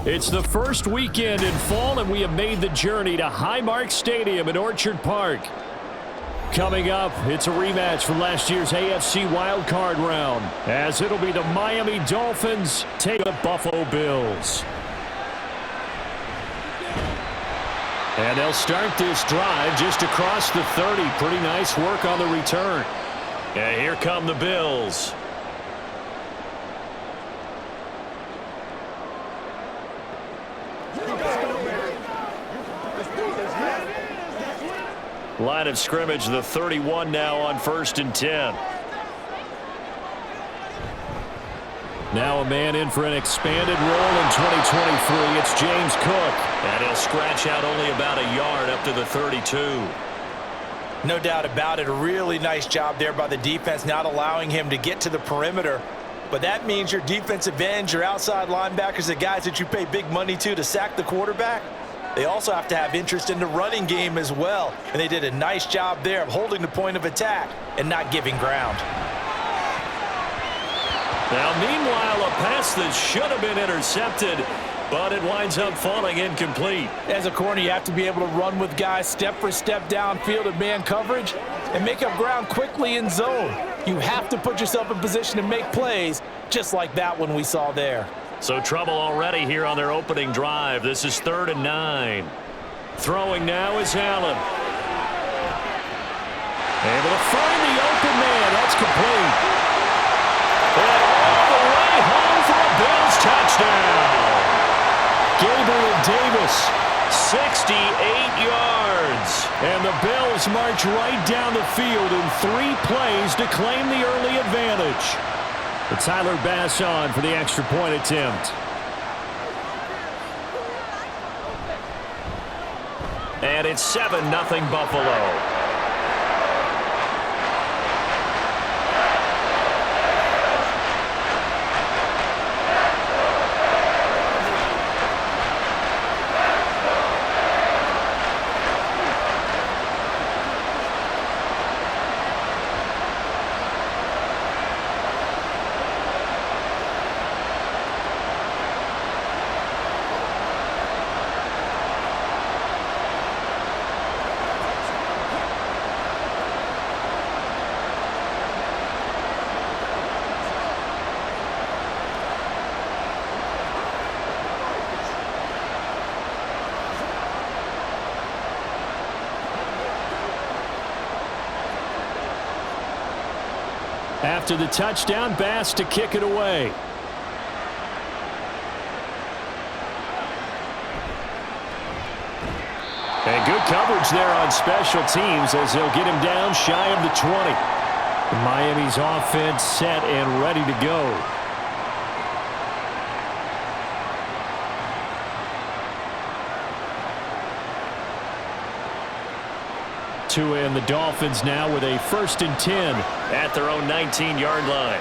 It's the first weekend in fall, and we have made the journey to Highmark Stadium in Orchard Park. Coming up, it's a rematch from last year's AFC wildcard round, as it'll be the Miami Dolphins take the Buffalo Bills. And they'll start this drive just across the 30. Pretty nice work on the return. And here come the Bills. Line of scrimmage, the 31 now on 1st and 10. Now a man in for an expanded role in 2023. It's James Cook. And he'll scratch out only about a yard up to the 32. No doubt about it. A really nice job there by the defense, not allowing him to get to the perimeter. But that means your defensive ends, your outside linebackers, the guys that you pay big money to sack the quarterback, they also have to have interest in the running game as well. And they did a nice job there of holding the point of attack and not giving ground. Now, meanwhile, a pass that should have been intercepted, but it winds up falling incomplete. As a corner, you have to be able to run with guys step for step downfield in man coverage and make up ground quickly in zone. You have to put yourself in position to make plays, just like that one we saw there. So trouble already here on their opening drive. This is 3rd and 9. Throwing now is Allen. Able to find the open man. That's complete. And all the way home for a Bills touchdown. Gabriel Davis, 68 yards. And the Bills march right down the field in 3 plays to claim the early advantage. But Tyler Bass on for the extra point attempt. And it's 7-0 Buffalo. After the touchdown, Bass to kick it away. And good coverage there on special teams as they'll get him down shy of the 20. Miami's offense set and ready to go. And the Dolphins now with a 1st and 10 at their own 19-yard line.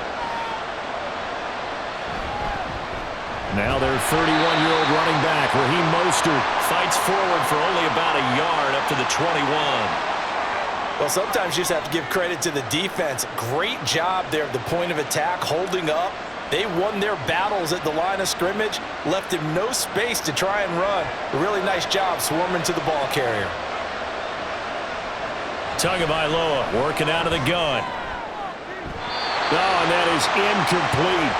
Now their 31-year-old running back, Raheem Mostert, fights forward for only about a yard up to the 21. Well, sometimes you just have to give credit to the defense. Great job there at the point of attack, holding up. They won their battles at the line of scrimmage, left him no space to try and run. A really nice job swarming to the ball carrier. Tagovailoa working out of the gun. Oh, and that is incomplete.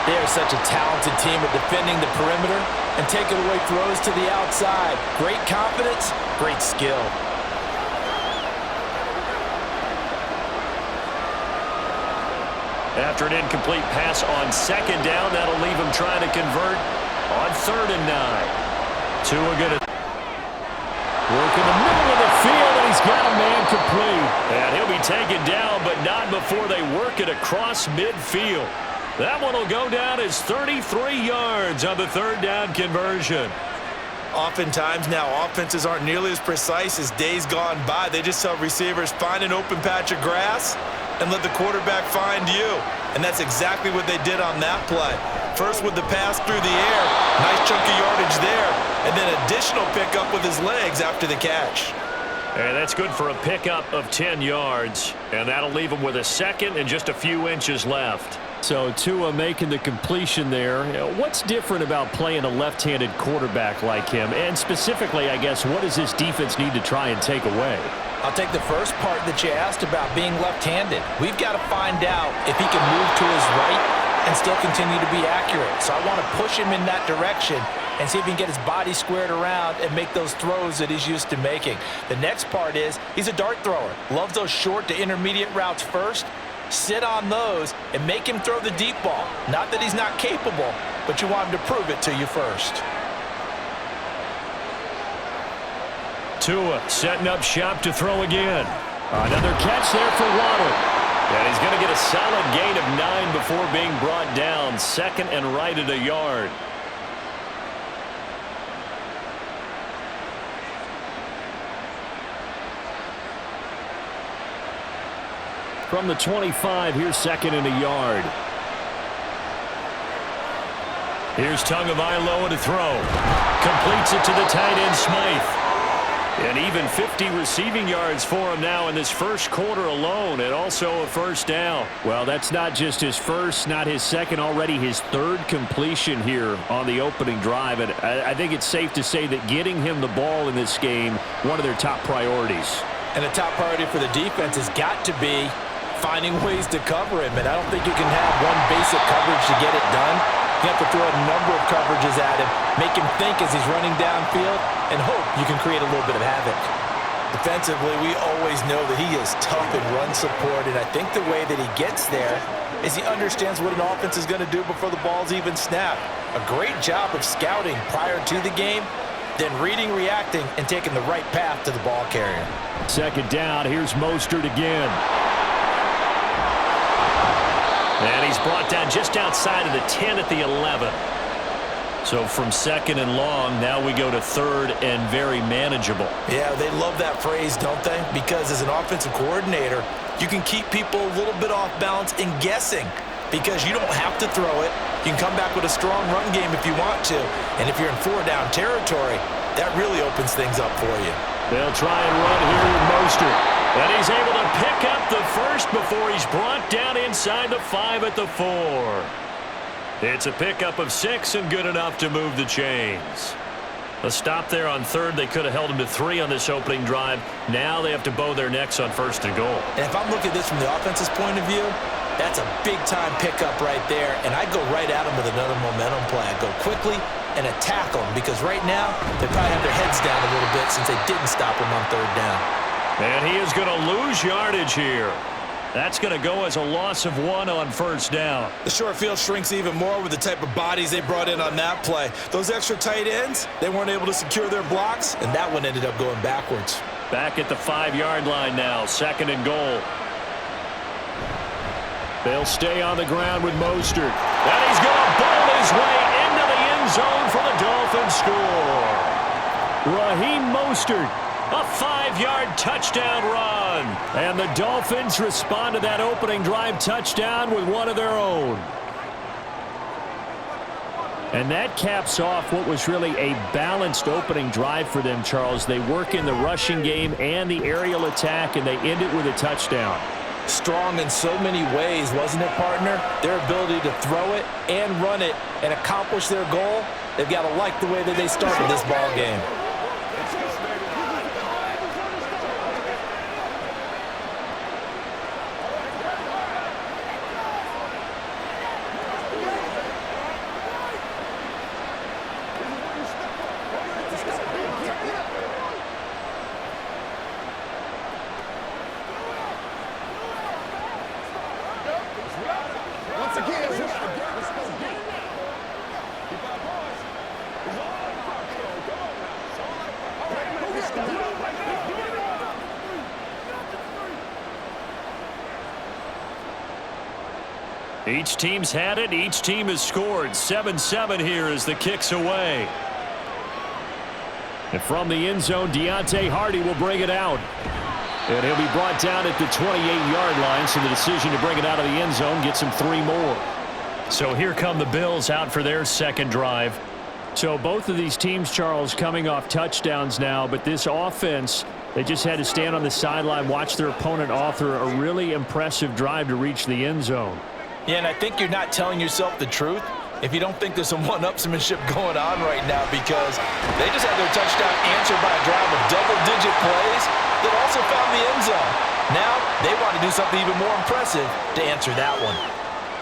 They are such a talented team at defending the perimeter and taking away throws to the outside. Great confidence, great skill. After an incomplete pass on 2nd down, that'll leave him trying to convert on 3rd and 9. Tua gonna work in the middle of the field, and he's got a man complete. And he'll be taken down, but not before they work it across midfield. That one will go down as 33 yards on the 3rd down conversion. Oftentimes now, offenses aren't nearly as precise as days gone by. They just tell receivers, find an open patch of grass and let the quarterback find you. And that's exactly what they did on that play. First with the pass through the air, nice chunk of yardage there, and then additional pickup with his legs after the catch. And that's good for a pickup of 10 yards, and that'll leave him with a 2nd and just a few inches left. So Tua making the completion there. What's different about playing a left-handed quarterback like him? And specifically, I guess, what does this defense need to try and take away? I'll take the first part that you asked about being left-handed. We've got to find out if he can move to his right and still continue to be accurate. So I want to push him in that direction and see if he can get his body squared around and make those throws that he's used to making. The next part is he's a dart thrower. Loves those short to intermediate routes first. Sit on those and make him throw the deep ball. Not that he's not capable, but you want him to prove it to you first. Tua setting up shop to throw again. Another catch there for Waddle. And he's going to get a solid gain of 9 before being brought down. Second and right at a yard. From the 25, here's second and a yard. Here's Tagovailoa to throw. Completes it to the tight end, Smythe. And even 50 receiving yards for him now in this first quarter alone, and also a first down. Well, that's not just his first, not his second, already his third completion here on the opening drive. And I think it's safe to say that getting him the ball in this game, one of their top priorities. And the top priority for the defense has got to be finding ways to cover him. And I don't think you can have one basic coverage to get it done. You have to throw a number of coverages at him, make him think as he's running downfield, and hope you can create a little bit of havoc. Defensively, we always know that he is tough in run support, and I think the way that he gets there is he understands what an offense is going to do before the ball's even snapped. A great job of scouting prior to the game, then reading, reacting, and taking the right path to the ball carrier. Second down, here's Mostert again. And he's brought down just outside of the 10 at the 11. So from second and long, now we go to third and very manageable. Yeah, they love that phrase, don't they? Because as an offensive coordinator, you can keep people a little bit off balance and guessing because you don't have to throw it. You can come back with a strong run game if you want to. And if you're in four-down territory, that really opens things up for you. They'll try and run here with Mostert. And he's able to pick up the first before he's brought down inside the 5 at the 4. It's a pickup of 6 and good enough to move the chains. A stop there on third. They could have held him to 3 on this opening drive. Now they have to bow their necks on first and goal. And if I'm looking at this from the offense's point of view, that's a big-time pickup right there. And I go right at him with another momentum play. I go quickly and attack them because right now they probably have their heads down a little bit since they didn't stop him on third down. And he is going to lose yardage here. That's going to go as a loss of 1 on first down. The short field shrinks even more with the type of bodies they brought in on that play. Those extra tight ends, they weren't able to secure their blocks, and that one ended up going backwards. Back at the 5-yard line now, second and goal. They'll stay on the ground with Mostert. And he's going to bowl his way into the end zone for the Dolphins score. Raheem Mostert. A 5-yard touchdown run. And the Dolphins respond to that opening drive touchdown with one of their own. And that caps off what was really a balanced opening drive for them, Charles. They work in the rushing game and the aerial attack, and they end it with a touchdown. Strong in so many ways, wasn't it, partner? Their ability to throw it and run it and accomplish their goal, they've got to like the way that they started this ball game. Each team's had it. Each team has scored. 7-7 here as the kick's away. And from the end zone, Deontay Hardy will bring it out. And he'll be brought down at the 28-yard line, so the decision to bring it out of the end zone gets him 3 more. So here come the Bills out for their second drive. So both of these teams, Charles, coming off touchdowns now, but this offense, they just had to stand on the sideline, watch their opponent author a really impressive drive to reach the end zone. Yeah, and I think you're not telling yourself the truth if you don't think there's some one-upsmanship going on right now, because they just had their touchdown answered by a drive of double-digit plays that also found the end zone. Now they want to do something even more impressive to answer that one.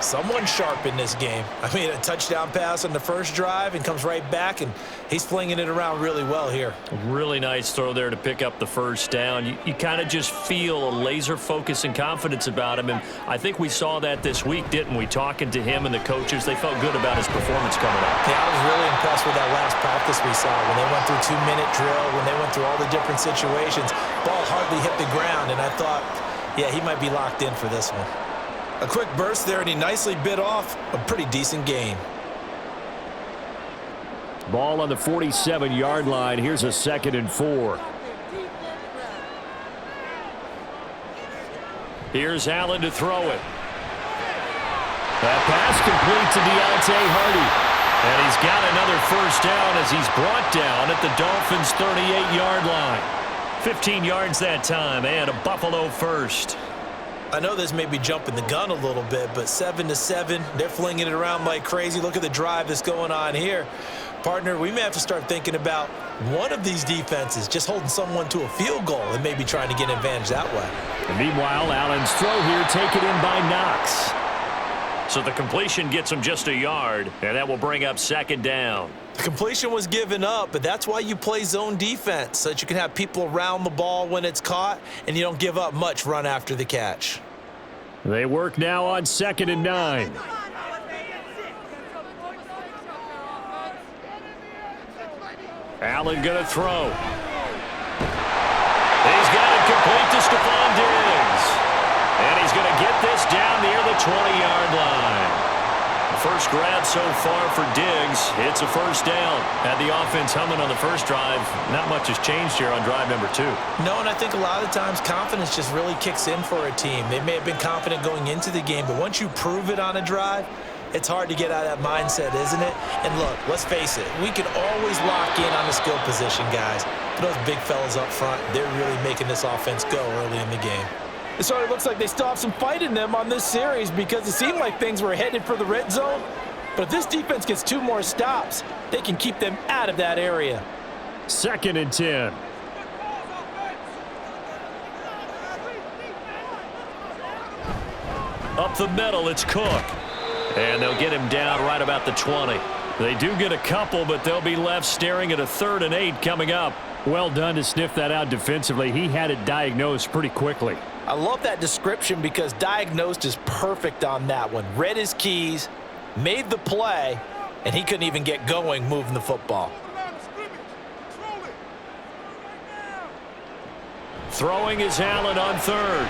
Someone sharp in this game. I mean, a touchdown pass on the first drive and comes right back, and he's flinging it around really well here. Really nice throw there to pick up the first down. You kind of just feel a laser focus and confidence about him, and I think we saw that this week, didn't we? Talking to him and the coaches, they felt good about his performance coming up. Yeah, I was really impressed with that last practice we saw when they went through 2-minute drill, when they went through all the different situations. Ball hardly hit the ground, and I thought, yeah, he might be locked in for this one. A quick burst there, and he nicely bit off a pretty decent gain. Ball on the 47-yard line. Here's a 2nd and 4. Here's Allen to throw it. That pass complete to Deontay Hardy. And he's got another first down as he's brought down at the Dolphins' 38-yard line. 15 yards that time, and a Buffalo first. I know this may be jumping the gun a little bit, but 7-7, they're flinging it around like crazy. Look at the drive that's going on here. Partner, we may have to start thinking about one of these defenses just holding someone to a field goal and maybe trying to get an advantage that way. And meanwhile, Allen's throw here taken in by Knox. So the completion gets him just a yard, and that will bring up 2nd down. The completion was given up, but that's why you play zone defense, so that you can have people around the ball when it's caught, and you don't give up much run after the catch. They work now on 2nd and 9. Allen going to throw. He's got it complete to Stephon Diggs. And he's going to get this down near the 20-yard line. First grab so far for Diggs. It's a first down. Had the offense humming on the first drive. Not much has changed here on drive number 2. No, and I think a lot of the times confidence just really kicks in for a team. They may have been confident going into the game, but once you prove it on a drive, it's hard to get out of that mindset, isn't it? And look, let's face it, we can always lock in on the skill position, guys. But those big fellas up front, they're really making this offense go early in the game. It sort of looks like they still have some fight in them on this series, because it seemed like things were headed for the red zone. But if this defense gets 2 more stops, they can keep them out of that area. 2nd and 10. Up the middle, it's Cook. And they'll get him down right about the 20. They do get a couple, but they'll be left staring at a 3rd and 8 coming up. Well done to sniff that out defensively. He had it diagnosed pretty quickly. I love that description, because diagnosed is perfect on that one. Read his keys, made the play, and he couldn't even get going moving the football. Throwing is Allen on 3rd.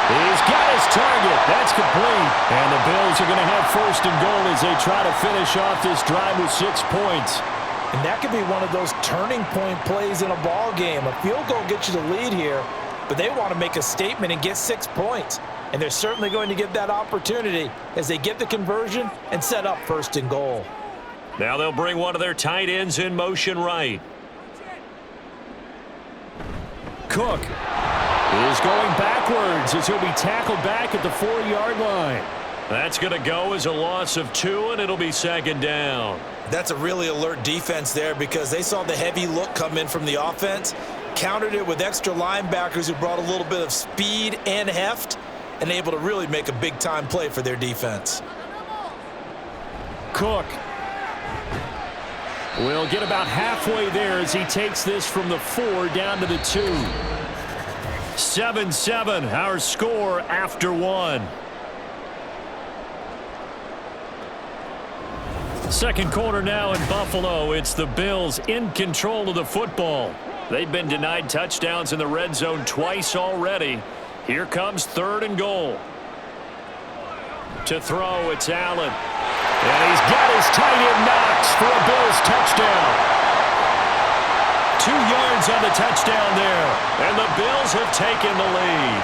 He's got his target. That's complete. And the Bills are going to have 1st and goal as they try to finish off this drive with 6 points. And that could be one of those turning point plays in a ball game. A field goal gets you the lead here, but they want to make a statement and get 6 points. And they're certainly going to get that opportunity as they get the conversion and set up 1st and goal. Now they'll bring one of their tight ends in motion right. Cook is going backwards as he'll be tackled back at the 4-yard line. That's going to go as a loss of 2, and it'll be 2nd down. That's a really alert defense there, because they saw the heavy look come in from the offense, countered it with extra linebackers who brought a little bit of speed and heft, and able to really make a big-time play for their defense. Cook will get about halfway there as he takes this from the 4 down to the 2. 7-7, our score after 1. Second quarter now in Buffalo. It's the Bills in control of the football. They've been denied touchdowns in the red zone twice already. Here comes 3rd and goal. To throw, it's Allen. And he's got his tight end Knox for a Bills touchdown. 2 yards on the touchdown there. And the Bills have taken the lead.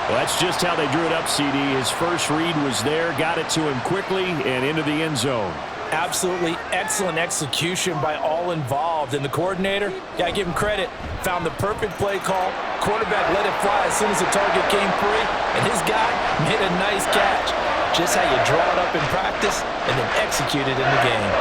Well, that's just how they drew it up, CD. His first read was there, got it to him quickly, and into the end zone. Absolutely excellent execution by all involved. And the coordinator, yeah, I give him credit, found the perfect play call, Quarterback let it fly as soon as the target came free, and his guy made a nice catch. Just how you draw it up in practice and then execute it in the game.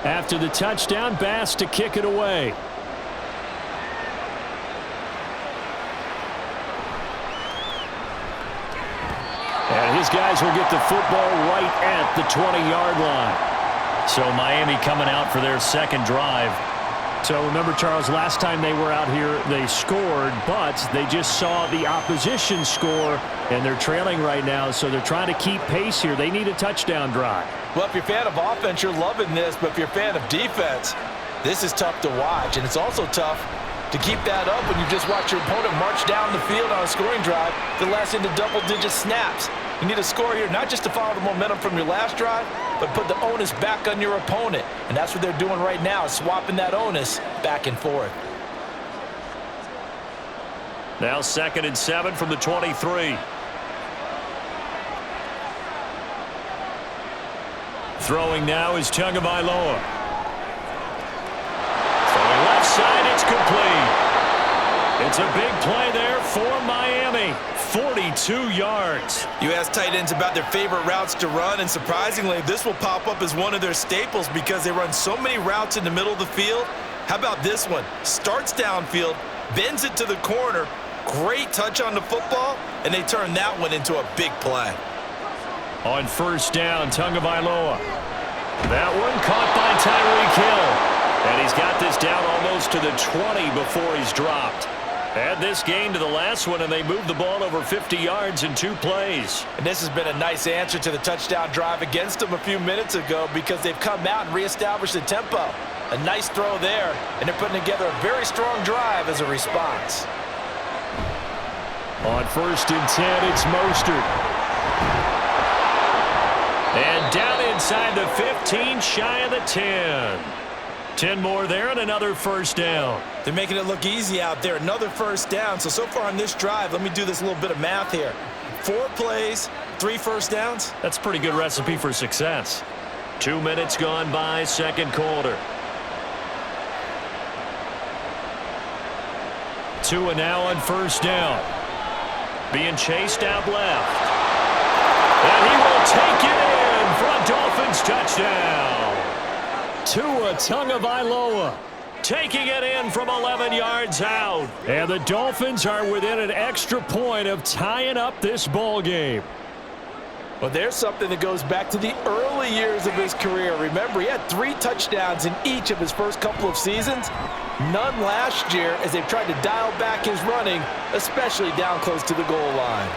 After the touchdown, Bass to kick it away. And his guys will get the football right at the 20-yard line. So Miami coming out for their second drive. So remember, Charles, last time they were out here, they scored, but they just saw the opposition score, and they're trailing right now, so they're trying to keep pace here. They need a touchdown drive. Well, if you're a fan of offense, you're loving this, but if you're a fan of defense, this is tough to watch, and it's also tough to keep that up when you just watch your opponent march down the field on a scoring drive that lasts into double-digit snaps. You need a score here, not just to follow the momentum from your last drive, but put the onus back on your opponent. And that's what they're doing right now, swapping that onus back and forth. Now 2nd and 7 from the 23. Throwing now is Tagovailoa. Throwing left side, it's complete. It's a big play there for Miami. 42 yards. You ask tight ends about their favorite routes to run, and surprisingly, this will pop up as one of their staples because they run so many routes in the middle of the field. How about this one? Starts downfield, bends it to the corner, great touch on the football, and they turn that one into a big play. On 1st down, Tagovailoa. That one caught by Tyreek Hill. And he's got this down almost to the 20 before he's dropped. Add this game to the last one, and they moved the ball over 50 yards in 2 plays. And this has been a nice answer to the touchdown drive against them a few minutes ago because they've come out and reestablished the tempo. A nice throw there, and they're putting together a very strong drive as a response. On 1st and 10, it's Mostert. And down inside the 15, shy of the 10. 10 more there and another 1st down. They're making it look easy out there. Another 1st down. So far on this drive, let me do this little bit of math here. 4 plays, 3 first downs. That's a pretty good recipe for success. 2 minutes gone by, 2nd quarter. 2 and now on 1st down. Being chased out left. And he will take it in for a Dolphins touchdown. Tua Tagovailoa taking it in from 11 yards out. And the Dolphins are within an extra point of tying up this ball game. Well, there's something that goes back to the early years of his career. Remember, he had 3 touchdowns in each of his first couple of seasons. None last year as they've tried to dial back his running, especially down close to the goal line.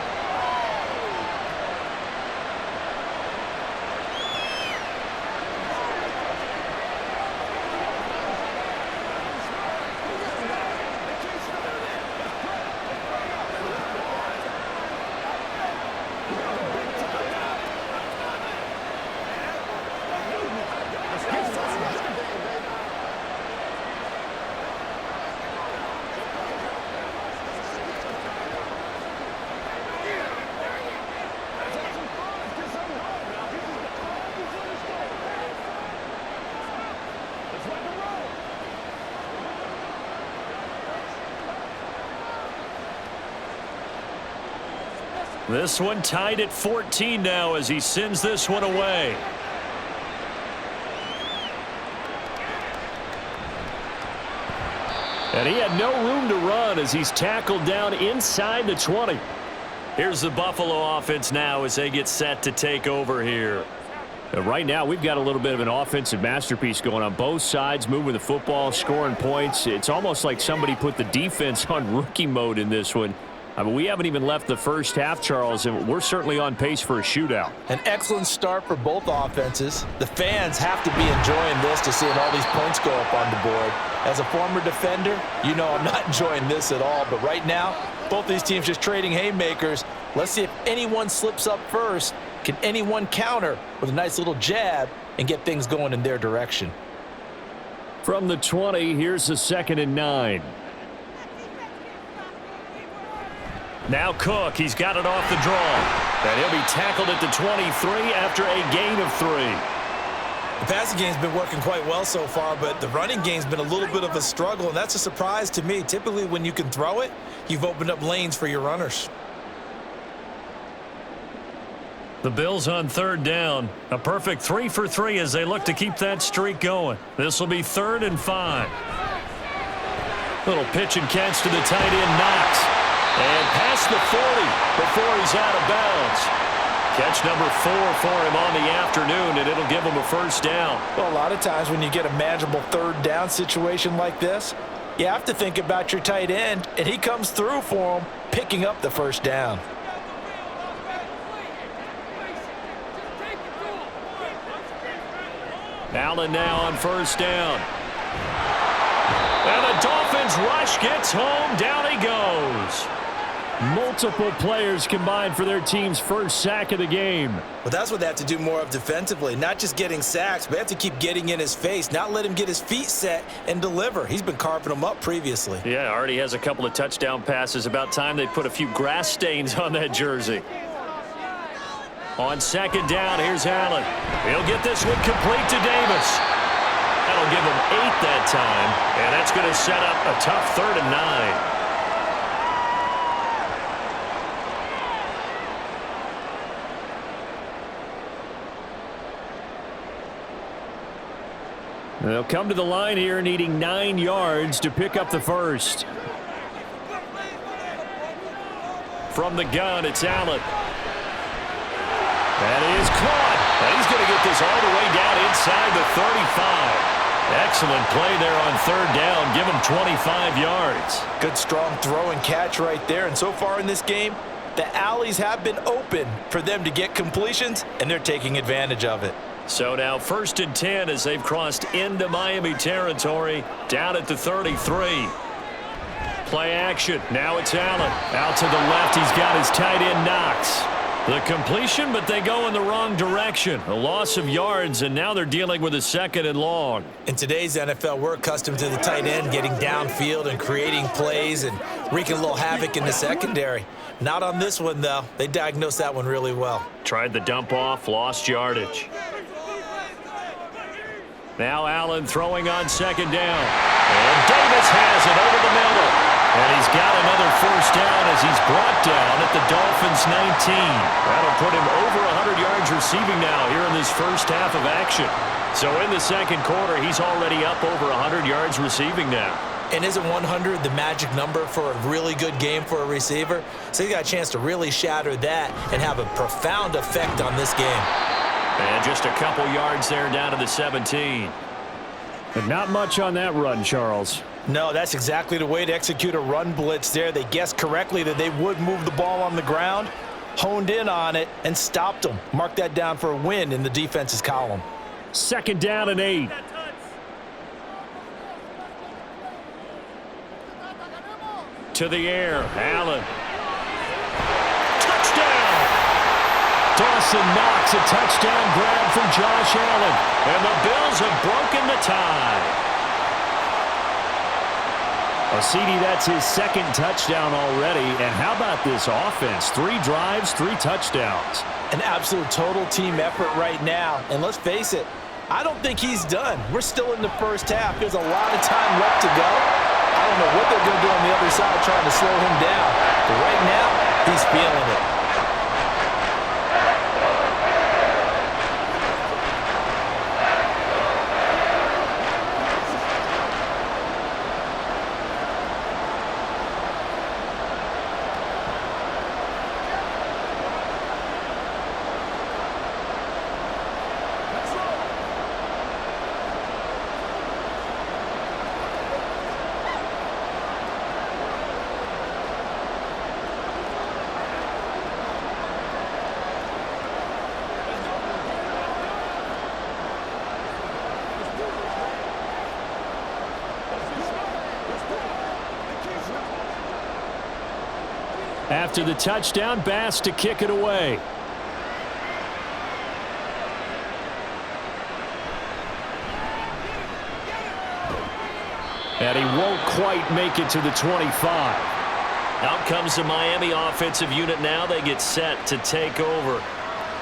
This one tied at 14 now as he sends this one away. And he had no room to run as he's tackled down inside the 20. Here's the Buffalo offense now as they get set to take over here. Right now, we've got a little bit of an offensive masterpiece going on both sides, moving the football, scoring points. It's almost like somebody put the defense on rookie mode in this one. I mean, we haven't even left the first half, Charles, and we're certainly on pace for a shootout. An excellent start for both offenses. The fans have to be enjoying this to seeing all these points go up on the board. As a former defender, you know I'm not enjoying this at all. But right now, both these teams just trading haymakers. Let's see if anyone slips up first. Can anyone counter with a nice little jab and get things going in their direction? From the 20, here's the 2nd and 9. Now Cook, he's got it off the draw. And he'll be tackled at the 23 after a gain of 3. The passing game's been working quite well so far, but the running game's been a little bit of a struggle, and that's a surprise to me. Typically, when you can throw it, you've opened up lanes for your runners. The Bills on 3rd down. A perfect 3 for 3 as they look to keep that streak going. This will be 3rd and 5. Little pitch and catch to the tight end, Knox. And past the 40 before he's out of bounds. Catch number 4 for him on the afternoon, and it'll give him a 1st down. Well, a lot of times when you get a manageable 3rd down situation like this, you have to think about your tight end, and he comes through for him, picking up the 1st down. Allen now on 1st down. And the Dolphins rush gets home. Down he goes. Multiple players combined for their team's 1st sack of the game. Well, that's what they have to do more of defensively. Not just getting sacks, but they have to keep getting in his face, not let him get his feet set and deliver. He's been carving them up previously. Yeah, already has a couple of touchdown passes. About time they put a few grass stains on that jersey. On 2nd down, here's Allen. He'll get this one complete to Davis. That'll give him 8 that time, and that's going to set up a tough 3rd and 9. They'll come to the line here needing 9 yards to pick up the 1st. From the gun, it's Allen. That is caught. And he's going to get this all the way down inside the 35. Excellent play there on 3rd down. Give him 25 yards. Good, strong throw and catch right there. And so far in this game, the alleys have been open for them to get completions, and they're taking advantage of it. So now 1st and 10 as they've crossed into Miami territory, down at the 33. Play action. Now it's Allen. Out to the left. He's got his tight end, Knox. The completion, but they go in the wrong direction. A loss of yards, and now they're dealing with a 2nd and long. In today's NFL, we're accustomed to the tight end getting downfield and creating plays and wreaking a little havoc in the secondary. Not on this one, though. They diagnosed that one really well. Tried the dump off, lost yardage. Now Allen throwing on 2nd down. And Davis has it over the middle. And he's got another 1st down as he's brought down at the Dolphins' 19. That'll put him over 100 yards receiving now here in this 1st half of action. So in the 2nd quarter, he's already up over 100 yards receiving now. And isn't 100 the magic number for a really good game for a receiver? So he's got a chance to really shatter that and have a profound effect on this game. And just a couple yards there down to the 17. But not much on that run, Charles. No, that's exactly the way to execute a run blitz there. They guessed correctly that they would move the ball on the ground, honed in on it, and stopped them. Mark that down for a win in the defense's column. 2nd down and 8. To the air, Allen. Touchdown! Dawson Knox, a touchdown grab from Josh Allen. And the Bills have broken the tie. CD, that's his 2nd touchdown already. And how about this offense? 3 drives, 3 touchdowns. An absolute total team effort right now. And let's face it, I don't think he's done. We're still in the 1st half. There's a lot of time left to go. I don't know what they're going to do on the other side trying to slow him down. But right now, he's feeling it. After the touchdown, Bass to kick it away. And he won't quite make it to the 25. Out comes the Miami offensive unit now. They get set to take over.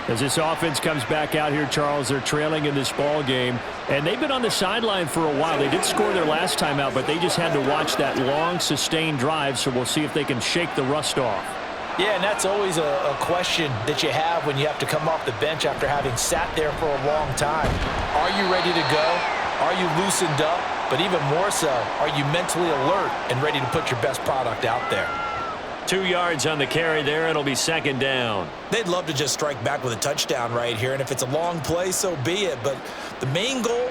As this offense comes back out here, Charles, they're trailing in this ball game. And they've been on the sideline for a while. They did score their last time out, but they just had to watch that long, sustained drive. So we'll see if they can shake the rust off. Yeah, and that's always a question that you have when you have to come off the bench after having sat there for a long time. Are you ready to go? Are you loosened up? But even more so, are you mentally alert and ready to put your best product out there? 2 yards on the carry there. It'll be second down. They'd love to just strike back with a touchdown right here, and if it's a long play, so be it. But the main goal,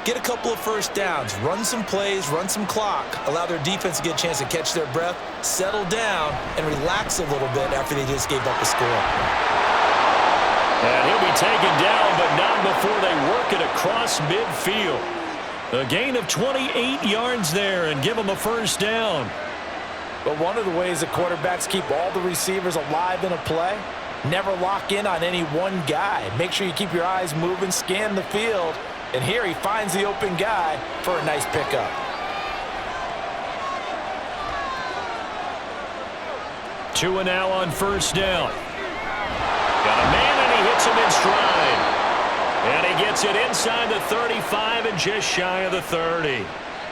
get a couple of first downs, run some plays, run some clock, allow their defense to get a chance to catch their breath, settle down, and relax a little bit after they just gave up a score. And he'll be taken down, but not before they work it across midfield. A gain of 28 yards there and give them a first down. But one of the ways that quarterbacks keep all the receivers alive in a play, never lock in on any one guy. Make sure you keep your eyes moving, scan the field, and here he finds the open guy for a nice pickup. Tua now on first down. Got a man, and he hits him in stride. And he gets it inside the 35 and just shy of the 30.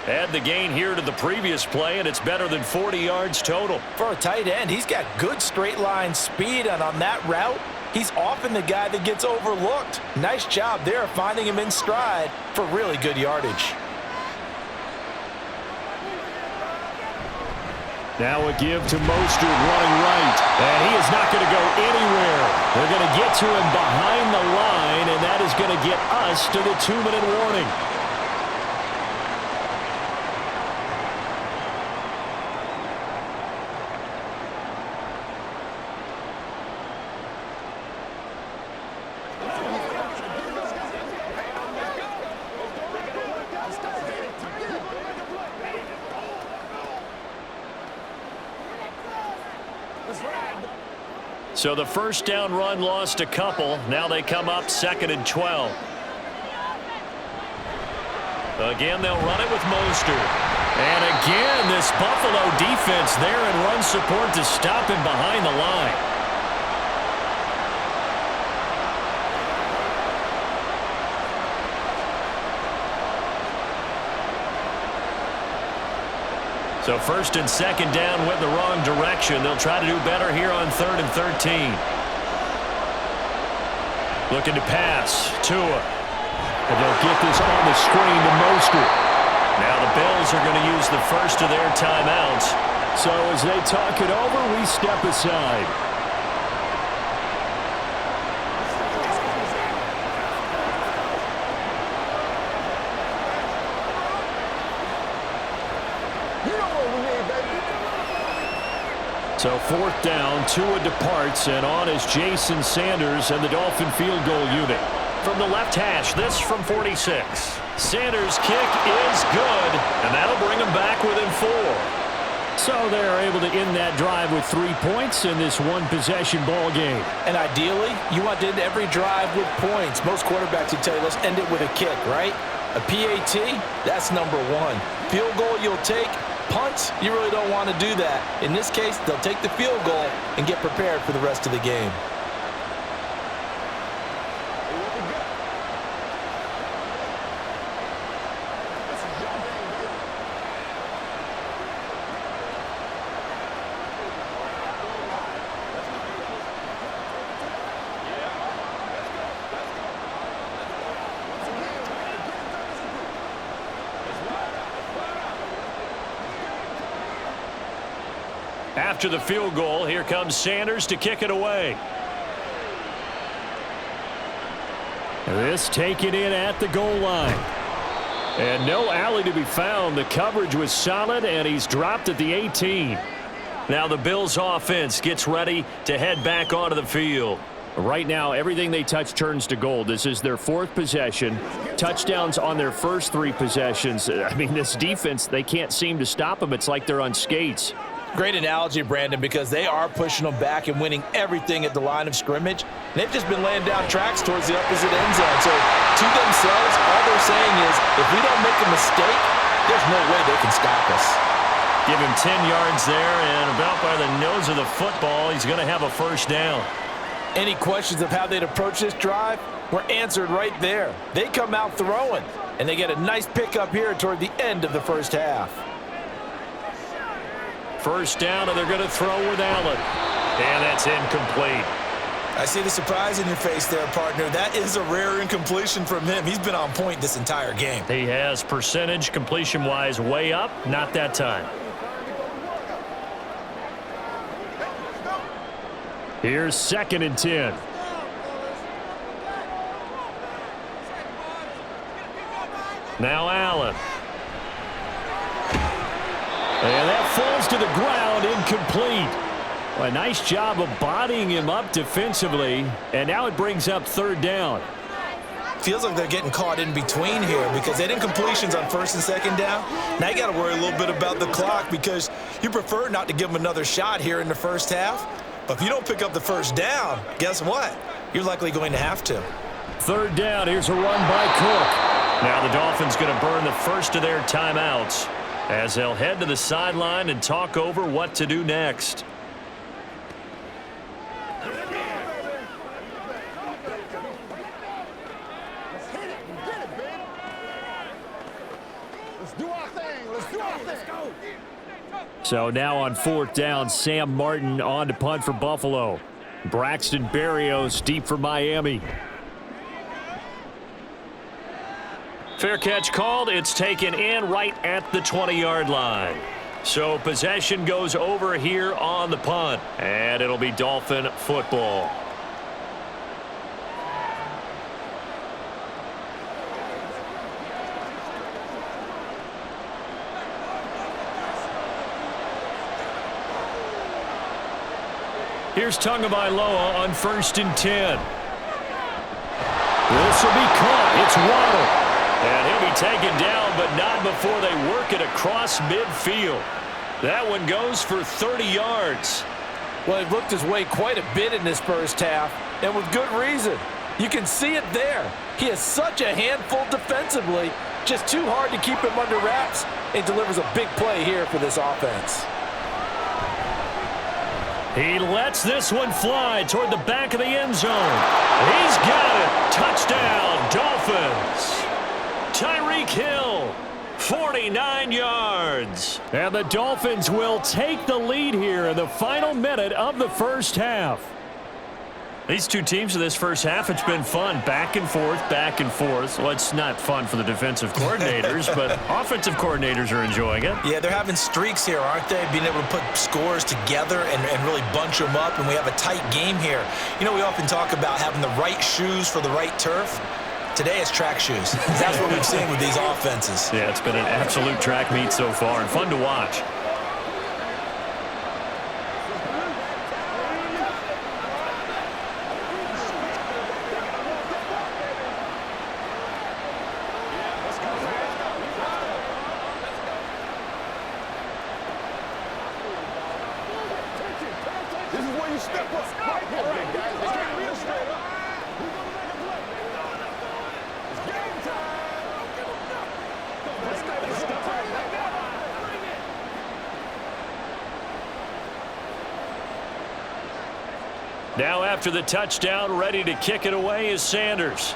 Add the gain here to the previous play, and it's better than 40 yards total. For a tight end, he's got good straight line speed, and on that route, he's often the guy that gets overlooked. Nice job there of finding him in stride for really good yardage. Now a give to Mostert running right. And he is not going to go anywhere. They're going to get to him behind the line, and that is going to get us to the 2-minute warning. So the first down run lost a couple. Now they come up 2nd and 12. Again, they'll run it with Mostert. And again, this Buffalo defense there in run support to stop him behind the line. So 1st and 2nd down went the wrong direction. They'll try to do better here on 3rd and 13. Looking to pass. Tua. And they'll get this on the screen to Mostert. Now the Bills are going to use the first of their timeouts. So as they talk it over, we step aside. So 4th down, Tua departs, and on is Jason Sanders and the Dolphin field goal unit. From the left hash, this from 46. Sanders' kick is good, and that'll bring them back within 4. So they're able to end that drive with 3 points in this one-possession ball game. And ideally, you want to end every drive with points. Most quarterbacks would tell you, let's end it with a kick, right? A PAT, that's number 1. Field goal you'll take. Punts, you really don't want to do that. In this case, they'll take the field goal and get prepared for the rest of the game. After the field goal, here comes Sanders to kick it away. This taken in at the goal line. And no alley to be found. The coverage was solid, and he's dropped at the 18. Now the Bills offense gets ready to head back onto the field. Right now, everything they touch turns to gold. This is their 4th possession. Touchdowns on their first 3 possessions. I mean, this defense, they can't seem to stop them. It's like they're on skates. Great analogy, Brandon, because they are pushing them back and winning everything at the line of scrimmage. They've just been laying down tracks towards the opposite end zone. So to themselves, all they're saying is, if we don't make a mistake, there's no way they can stop us. Give him 10 yards there, and about by the nose of the football, he's going to have a first down. Any questions of how they'd approach this drive were answered right there. They come out throwing, and they get a nice pickup here toward the end of the first half. First down, and they're going to throw with Allen. And that's incomplete. I see the surprise in your face there, partner. That is a rare incompletion from him. He's been on point this entire game. He has percentage completion-wise way up, not that time. Here's 2nd and 10. Now Allen. And that falls to the ground, incomplete. A nice job of bodying him up defensively, and now it brings up 3rd down. Feels like they're getting caught in between here because they had incompletions on 1st and 2nd down. Now you got to worry a little bit about the clock because you prefer not to give them another shot here in the first half. But if you don't pick up the first down, guess what? You're likely going to have to. 3rd down, here's a run by Cook. Now the Dolphins going to burn the first of their timeouts as they'll head to the sideline and talk over what to do next. So now on 4th down, Sam Martin on to punt for Buffalo. Braxton Berrios deep for Miami. Fair catch called. It's taken in right at the 20-yard line. So possession goes over here on the punt, and it'll be Dolphin football. Here's Tagovailoa on 1st and 10. This will be caught. It's Waddle. And he'll be taken down, but not before they work it across midfield. That one goes for 30 yards. Well, he looked his way quite a bit in this first half, and with good reason. You can see it there. He is such a handful defensively, just too hard to keep him under wraps, and delivers a big play here for this offense. He lets this one fly toward the back of the end zone. He's got it. Touchdown, Dolphins. Tyreek Hill, 49 yards. And the Dolphins will take the lead here in the final minute of the first half. These two teams in this first half, it's been fun. Back and forth, back and forth. Well, it's not fun for the defensive coordinators, but offensive coordinators are enjoying it. Yeah, they're having streaks here, aren't they? Being able to put scores together and really bunch them up, and we have a tight game here. You know, we often talk about having the right shoes for the right turf. Today it's track shoes. That's what we've seen with these offenses. Yeah, it's been an absolute track meet so far and fun to watch. Now after the touchdown, ready to kick it away is Sanders.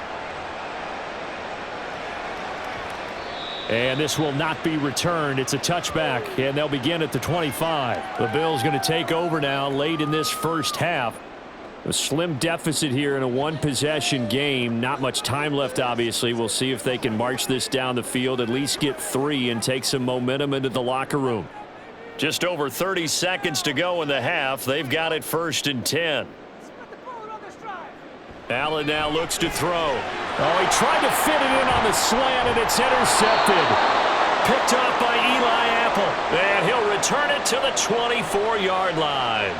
And this will not be returned. It's a touchback, and they'll begin at the 25. The Bills going to take over now late in this first half. A slim deficit here in a one-possession game. Not much time left, obviously. We'll see if they can march this down the field, at least get 3, and take some momentum into the locker room. Just over 30 seconds to go in the half. They've got it 1st and 10. Allen now looks to throw. Oh, he tried to fit it in on the slant, and it's intercepted. Picked off by Eli Apple. And he'll return it to the 24-yard line.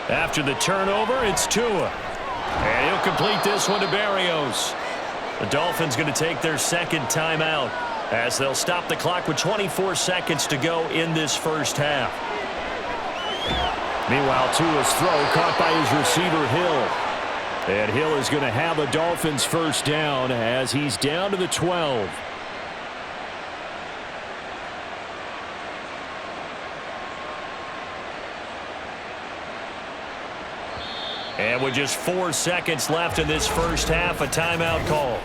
After the turnover, it's Tua. And he'll complete this one to Berrios. The Dolphins going to take their second timeout as they'll stop the clock with 24 seconds to go in this first half. Meanwhile, Tua's throw caught by his receiver, Hill. And Hill is going to have a Dolphins first down as he's down to the 12. And with just 4 seconds left in this first half, a timeout call.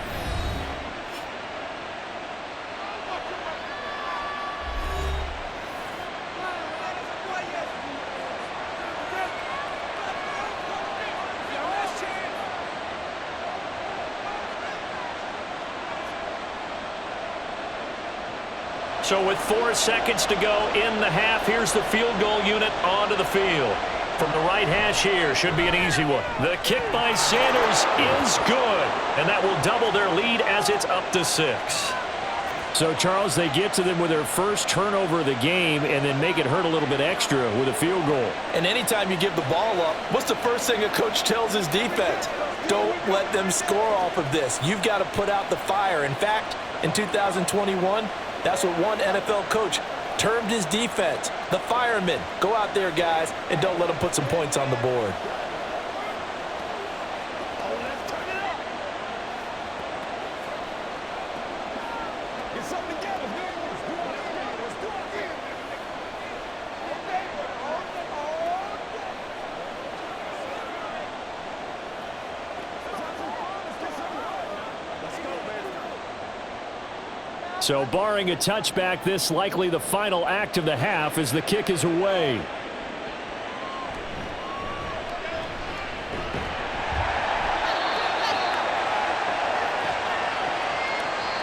So with 4 seconds to go in the half, here's the field goal unit onto the field. From the right hash here, should be an easy one. The kick by Sanders is good, and that will double their lead as it's up to 6. So, Charles, they get to them with their first turnover of the game and then make it hurt a little bit extra with a field goal. And anytime you give the ball up, what's the first thing a coach tells his defense? Don't let them score off of this. You've got to put out the fire. In fact, in 2021, that's what one NFL coach termed his defense, the firemen. Go out there, guys, and don't let them put some points on the board. So barring a touchback, this likely the final act of the half as the kick is away.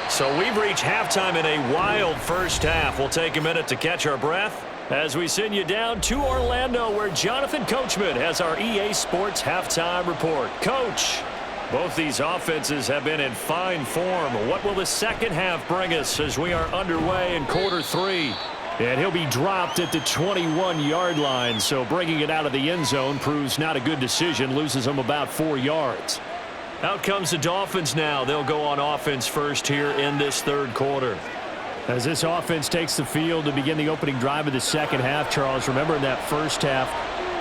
So we've reached halftime in a wild first half. We'll take a minute to catch our breath as we send you down to Orlando, where Jonathan Coachman has our EA Sports halftime report. Coach, both these offenses have been in fine form. What will the second half bring us as we are underway in quarter 3? And he'll be dropped at the 21-yard line, so bringing it out of the end zone proves not a good decision, loses him about 4 yards. Out comes the Dolphins now. They'll go on offense first here in this third quarter. As this offense takes the field to begin the opening drive of the second half, Charles, remember in that first half,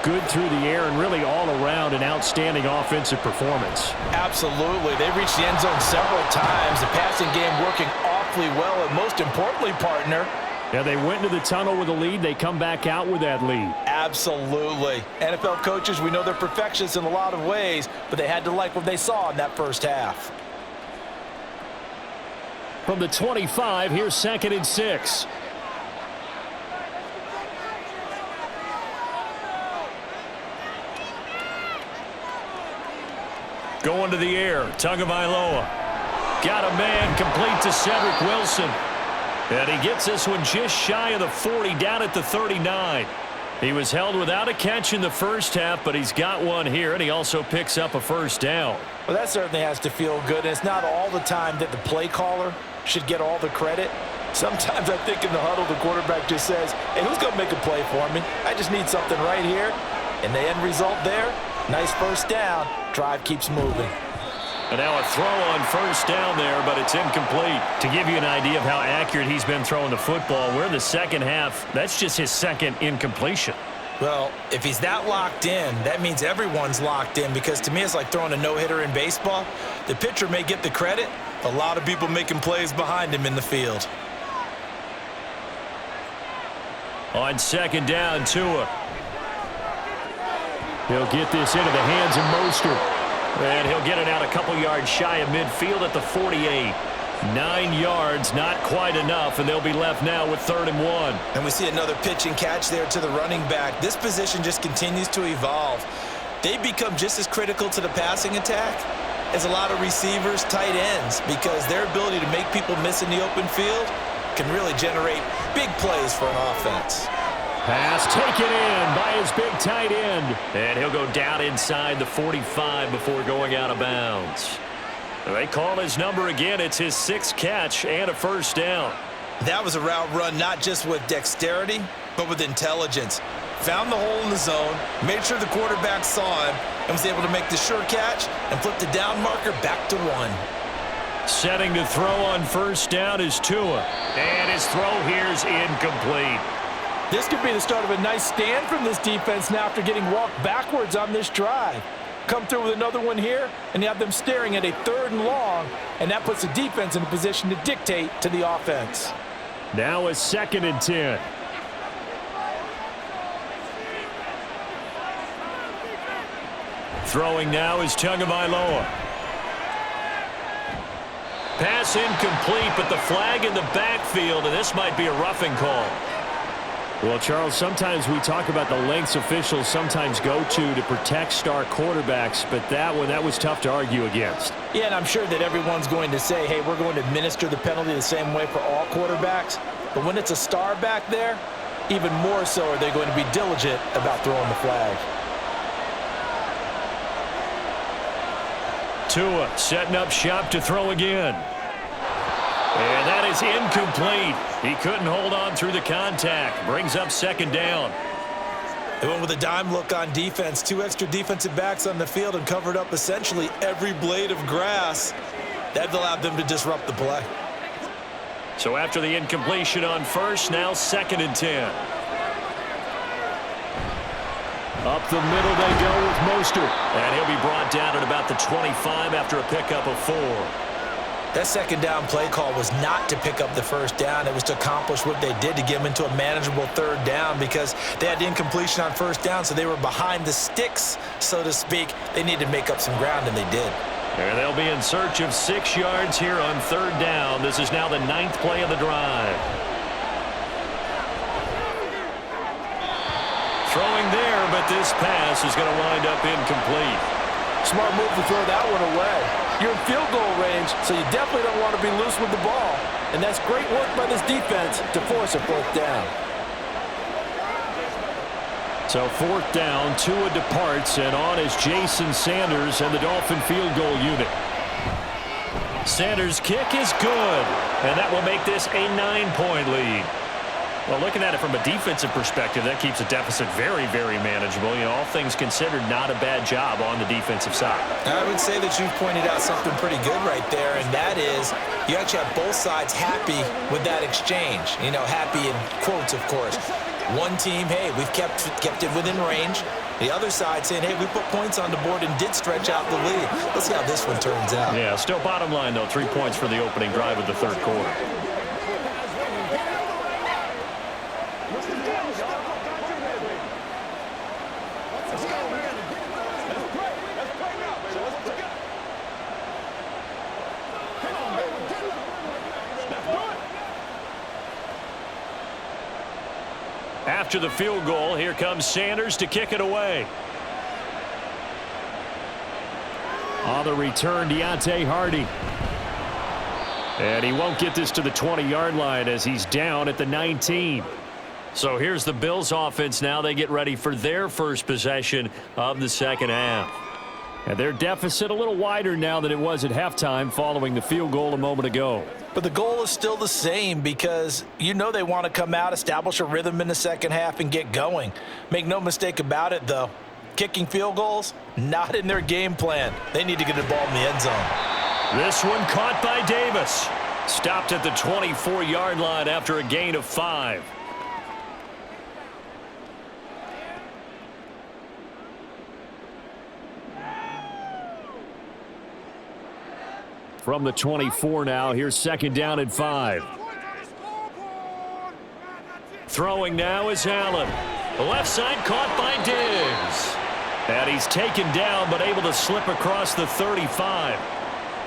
good through the air and really all around an outstanding offensive performance. Absolutely. They reached the end zone several times. The passing game working awfully well. And most importantly, partner, yeah, they went into the tunnel with a lead. They come back out with that lead. Absolutely. NFL coaches, we know they're perfectionists in a lot of ways, but they had to like what they saw in that first half. From the 25, here's 2nd and 6. Going to the air, Tagovailoa. Got a man complete to Cedric Wilson. And he gets this one just shy of the 40, down at the 39. He was held without a catch in the first half, but he's got one here, and he also picks up a first down. Well, that certainly has to feel good, and it's not all the time that the play caller should get all the credit. Sometimes I think in the huddle, the quarterback just says, hey, who's going to make a play for me? I just need something right here. And the end result there, nice first down. Drive keeps moving. And now a throw on first down there, but it's incomplete. To give you an idea of how accurate he's been throwing the football, we're in the second half. That's just his second incompletion. Well, if he's that locked in, that means everyone's locked in, because to me it's like throwing a no-hitter in baseball. The pitcher may get the credit. A lot of people making plays behind him in the field. On second down, Tua. He'll get this into the hands of Mostert. And he'll get it out a couple yards shy of midfield at the 48. 9 yards, not quite enough, and they'll be left now with 3rd and 1. And we see another pitch and catch there to the running back. This position just continues to evolve. They become just as critical to the passing attack as a lot of receivers, tight ends, because their ability to make people miss in the open field can really generate big plays for an offense. Pass taken in by his big tight end. And he'll go down inside the 45 before going out of bounds. They call his number again. It's his 6th catch and a first down. That was a route run not just with dexterity, but with intelligence. Found the hole in the zone, made sure the quarterback saw him, and was able to make the sure catch and flip the down marker back to 1. Setting to throw on first down is Tua. And his throw here is incomplete. This could be the start of a nice stand from this defense now after getting walked backwards on this drive. Come through with another one here, and you have them staring at a 3rd and long, and that puts the defense in a position to dictate to the offense. Now a 2nd and 10. Throwing now is Tagovailoa. Pass incomplete, but the flag in the backfield, and this might be a roughing call. Well, Charles, sometimes we talk about the lengths officials sometimes go to protect star quarterbacks, but that was tough to argue against. Yeah, and I'm sure that everyone's going to say, hey, we're going to administer the penalty the same way for all quarterbacks. But when it's a star back there, even more so are they going to be diligent about throwing the flag. Tua setting up shop to throw again. And that is incomplete. He couldn't hold on through the contact. Brings up 2nd down. They went with a dime look on defense. 2 extra defensive backs on the field and covered up essentially every blade of grass. That allowed them to disrupt the play. So after the incompletion on first, now 2nd and 10. Up the middle they go with Mostert. And he'll be brought down at about the 25 after a pickup of 4. That 2nd down play call was not to pick up the 1st down. It was to accomplish what they did to get them into a manageable 3rd down because they had incompletion on 1st down, so they were behind the sticks, so to speak. They needed to make up some ground, and they did. And they'll be in search of 6 yards here on 3rd down. This is now the 9th play of the drive. Throwing there, but this pass is going to wind up incomplete. Smart move to throw that one away. You're in field goal range, so you definitely don't want to be loose with the ball. And that's great work by this defense to force a 4th down. So 4th down, Tua departs, and on is Jason Sanders and the Dolphin field goal unit. Sanders' kick is good, and that will make this a 9-point lead. Well, looking at it from a defensive perspective, that keeps the deficit very, very manageable. You know, all things considered, not a bad job on the defensive side. I would say that you've pointed out something pretty good right there, and that is you actually have both sides happy with that exchange. You know, happy in quotes, of course. One team, hey, we've kept it within range. The other side saying, hey, we put points on the board and did stretch out the lead. Let's see how this one turns out. Yeah, still bottom line, though, 3 points for the opening drive of the 3rd quarter. After the field goal, here comes Sanders to kick it away. On the return, Deontay Hardy. And he won't get this to the 20-yard line as he's down at the 19. So here's the Bills offense now. They get ready for their first possession of the 2nd half. And their deficit a little wider now than it was at halftime following the field goal a moment ago. But the goal is still the same because you know they want to come out, establish a rhythm in the 2nd half, and get going. Make no mistake about it, though. Kicking field goals, not in their game plan. They need to get the ball in the end zone. This one caught by Davis. Stopped at the 24-yard line after a gain of 5. From the 24 now, here's 2nd down and 5. Throwing now is Allen. The left side caught by Diggs. And he's taken down but able to slip across the 35.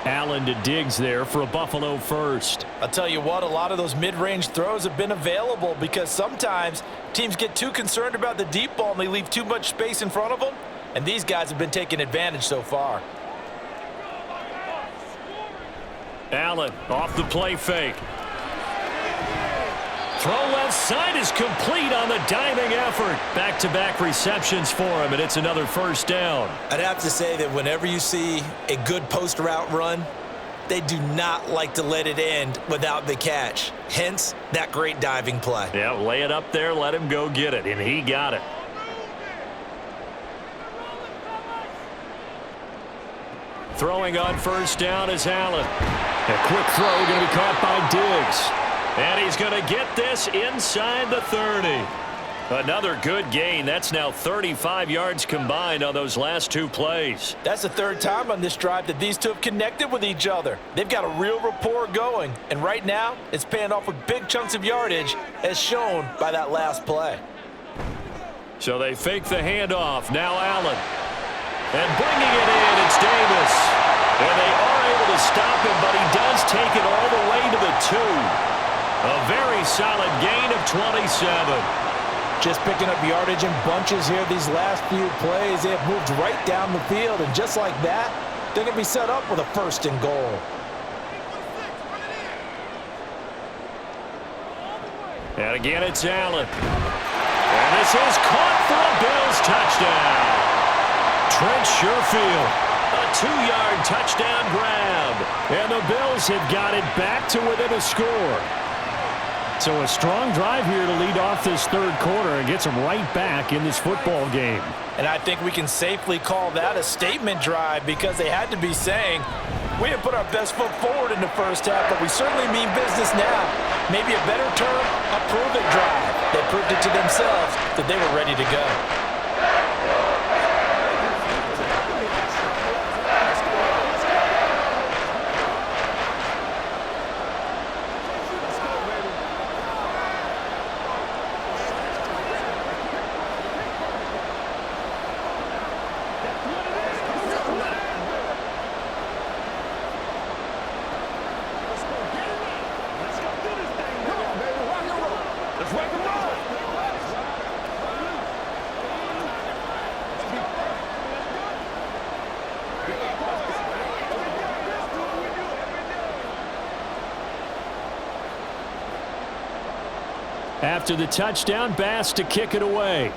Allen to Diggs there for a Buffalo first. I'll tell you what, a lot of those mid-range throws have been available because sometimes teams get too concerned about the deep ball and they leave too much space in front of them. And these guys have been taking advantage so far. Allen off the play fake. Throw left side is complete on the diving effort. Back-to-back receptions for him, and it's another 1st down. I'd have to say that whenever you see a good post route run, they do not like to let it end without the catch. Hence, that great diving play. Yeah, lay it up there, let him go get it, and he got it. Throwing on 1st down is Allen. A quick throw going to be caught by Diggs. And he's going to get this inside the 30. Another good gain. That's now 35 yards combined on those last two plays. That's the third time on this drive that these two have connected with each other. They've got a real rapport going. And right now, it's paying off with big chunks of yardage, as shown by that last play. So they fake the handoff. Now Allen. And bringing it in, it's Davis. And they are able to stop him, but he does take it all the way to the 2. A very solid gain of 27. Just picking up yardage in bunches here these last few plays. They have moved right down the field, and just like that, they're going to be set up with a 1st and goal. And again, it's Allen. And this is caught for a Bills touchdown. Trent Sherfield, a 2-yard touchdown grab. And the Bills have got it back to within a score. So a strong drive here to lead off this third quarter and gets them right back in this football game. And I think we can safely call that a statement drive, because they had to be saying, we didn't put our best foot forward in the first half, but we certainly mean business now. Maybe a better term, a prove-it drive. They proved it to themselves that they were ready to go. After the touchdown, Bass to kick it away.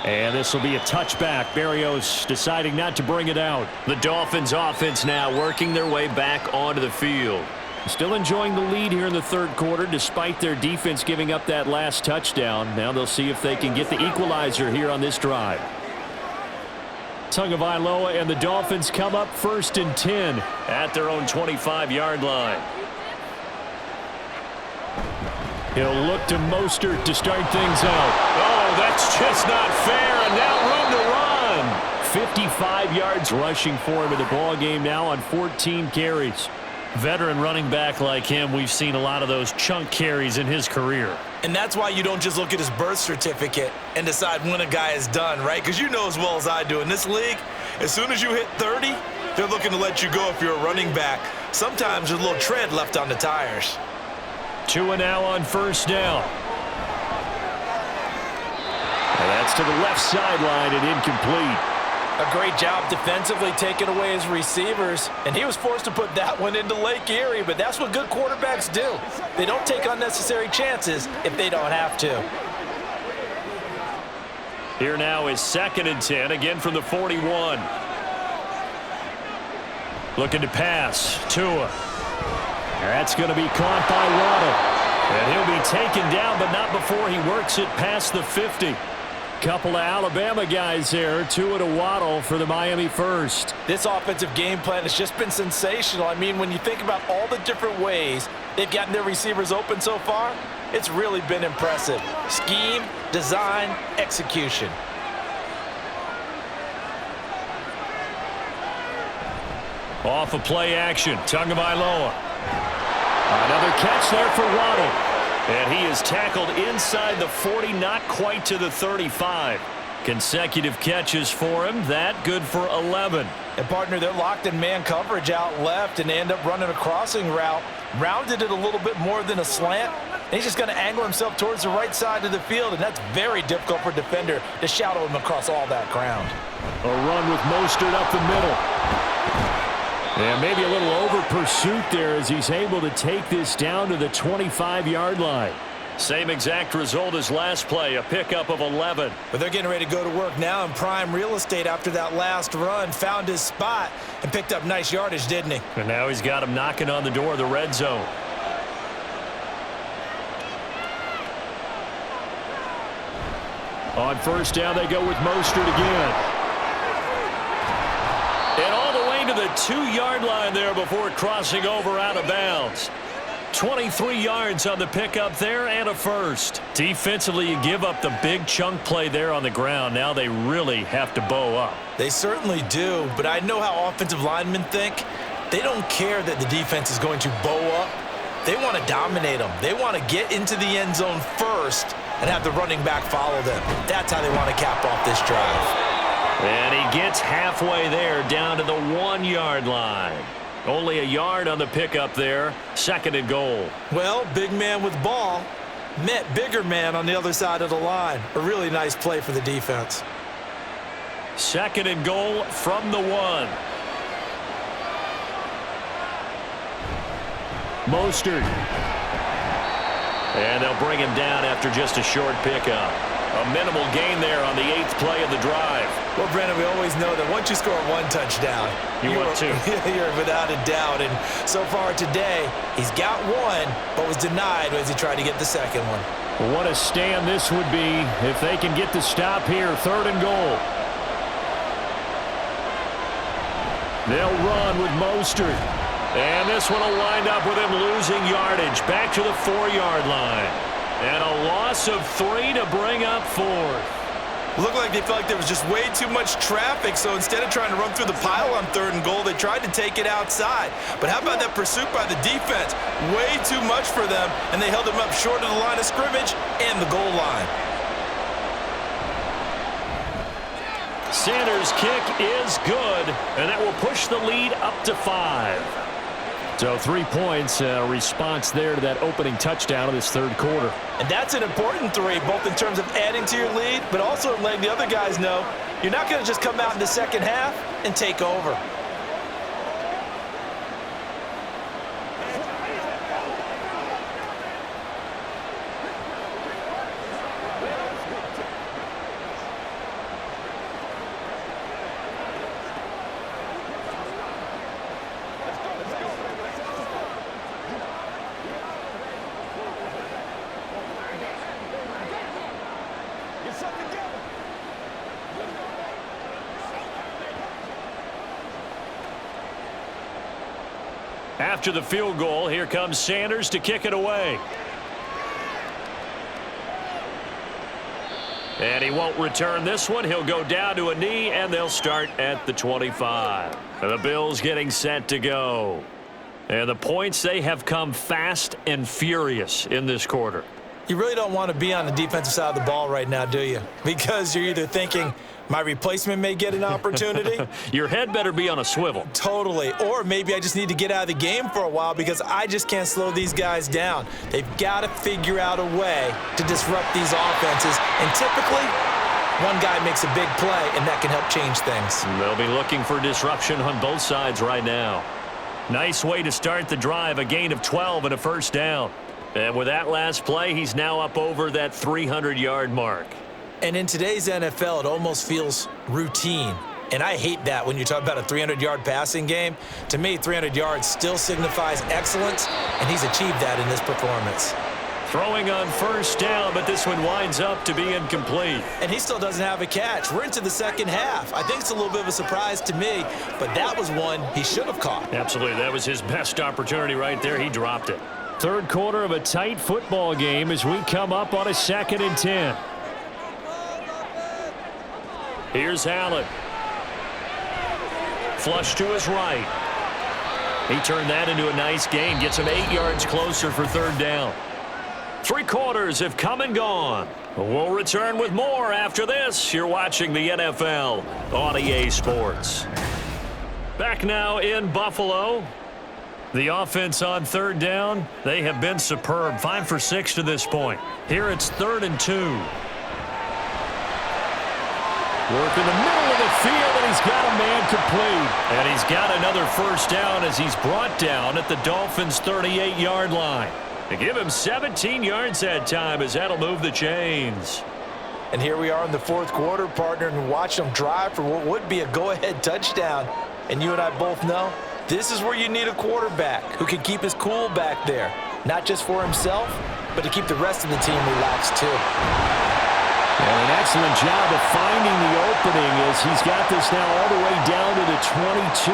And this will be a touchback. Barrios deciding not to bring it out. The Dolphins offense now working their way back onto the field. Still enjoying the lead here in the third quarter despite their defense giving up that last touchdown. Now they'll see if they can get the equalizer here on this drive. Tagovailoa and the Dolphins come up 1st and 10 at their own 25-yard line. He'll look to Mostert to start things out. Oh, that's just not fair, and now room to run. 55 yards rushing for him in the ball game now on 14 carries. Veteran running back like him, we've seen a lot of those chunk carries in his career. And that's why you don't just look at his birth certificate and decide when a guy is done, right? Because you know as well as I do, in this league, as soon as you hit 30, they're looking to let you go if you're a running back. Sometimes there's a little tread left on the tires. 2 now on 1st down. And that's to the left sideline and incomplete. A great job defensively taking away his receivers, and he was forced to put that one into Lake Erie, but that's what good quarterbacks do. They don't take unnecessary chances if they don't have to. Here now is 2nd and 10, again from the 41. Looking to pass. Tua. That's going to be caught by Waddle. And he'll be taken down, but not before he works it past the 50. Couple of Alabama guys there. Tua to Waddle for the Miami first. This offensive game plan has just been sensational. I mean, when you think about all the different ways they've gotten their receivers open so far, it's really been impressive. Scheme, design, execution. Off of play action. Tagovailoa. Another catch there for Waddle. And he is tackled inside the 40, not quite to the 35. Consecutive catches for him. That good for 11. And, partner, they're locked in man coverage out left, and they end up running a crossing route. Rounded it a little bit more than a slant. And he's just going to angle himself towards the right side of the field, and that's very difficult for a defender to shadow him across all that ground. A run with Mostert up the middle. And maybe a little over pursuit there as he's able to take this down to the 25-yard line. Same exact result as last play, a pickup of 11. But they're getting ready to go to work now in prime real estate after that last run. Found his spot and picked up nice yardage, didn't he? And now he's got him knocking on the door of the red zone. On 1st down, they go with Mostert again. And 2-yard line there before crossing over out of bounds. 23 yards on the pickup there and a first. Defensively, you give up the big chunk play there on the ground. Now they really have to bow up. They certainly do, but I know how offensive linemen think. They don't care that the defense is going to bow up. They want to dominate them. They want to get into the end zone first and have the running back follow them. That's how they want to cap off this drive. And he gets halfway there down to the 1-yard line. Only a yard on the pickup there. 2nd and goal. Well, big man with ball met bigger man on the other side of the line. A really nice play for the defense. 2nd and goal from the 1. Mostert. And they'll bring him down after just a short pickup. A minimal gain there on the 8th play of the drive. Well, Brandon, we always know that once you score 1 touchdown, you're without a doubt. And so far today, he's got 1, but was denied as he tried to get the 2nd one. What a stand this would be if they can get the stop here. 3rd and goal. They'll run with Mostert. And this one will wind up with him losing yardage. Back to the 4-yard line. And a loss of 3 to bring up 4th. Looked like they felt like there was just way too much traffic, so instead of trying to run through the pile on 3rd and goal, they tried to take it outside. But how about that pursuit by the defense? Way too much for them, and they held him up short of the line of scrimmage and the goal line. Sanders' kick is good, and that will push the lead up to 5. So 3 points, response there to that opening touchdown of this 3rd quarter. And that's an important 3, both in terms of adding to your lead, but also letting the other guys know you're not going to just come out in the second half and take over. After the field goal, here comes Sanders to kick it away. And he won't return this one. He'll go down to a knee, and they'll start at the 25. And the Bills getting set to go. And the points, they have come fast and furious in this quarter. You really don't want to be on the defensive side of the ball right now, do you? Because you're either thinking, my replacement may get an opportunity. Your head better be on a swivel. Totally. Or maybe I just need to get out of the game for a while because I just can't slow these guys down. They've got to figure out a way to disrupt these offenses. And typically, one guy makes a big play, and that can help change things. They'll be looking for disruption on both sides right now. Nice way to start the drive, a gain of 12 and a first down. And with that last play, he's now up over that 300-yard mark. And in today's NFL, it almost feels routine. And I hate that when you talk about a 300-yard passing game. To me, 300 yards still signifies excellence, and he's achieved that in this performance. Throwing on first down, but this one winds up to be incomplete. And he still doesn't have a catch. We're into the second half. I think it's a little bit of a surprise to me, but that was one he should have caught. Absolutely. That was his best opportunity right there. He dropped it. 3rd quarter of a tight football game as we come up on a 2nd and 10. Here's Allen. Flush to his right. He turned that into a nice gain. Gets him 8 yards closer for 3rd down. 3 quarters have come and gone. We'll return with more after this. You're watching the NFL on EA Sports. Back now in Buffalo. The offense on 3rd down, they have been superb. 5 for 6 to this point. Here it's 3rd and 2. Work in the middle of the field, and he's got a man complete. And he's got another first down as he's brought down at the Dolphins' 38-yard line. To give him 17 yards that time as that'll move the chains. And here we are in the 4th quarter, partner, and watch them drive for what would be a go-ahead touchdown. And you and I both know this is where you need a quarterback who can keep his cool back there. Not just for himself, but to keep the rest of the team relaxed too. And an excellent job of finding the opening as he's got this now all the way down to the 22.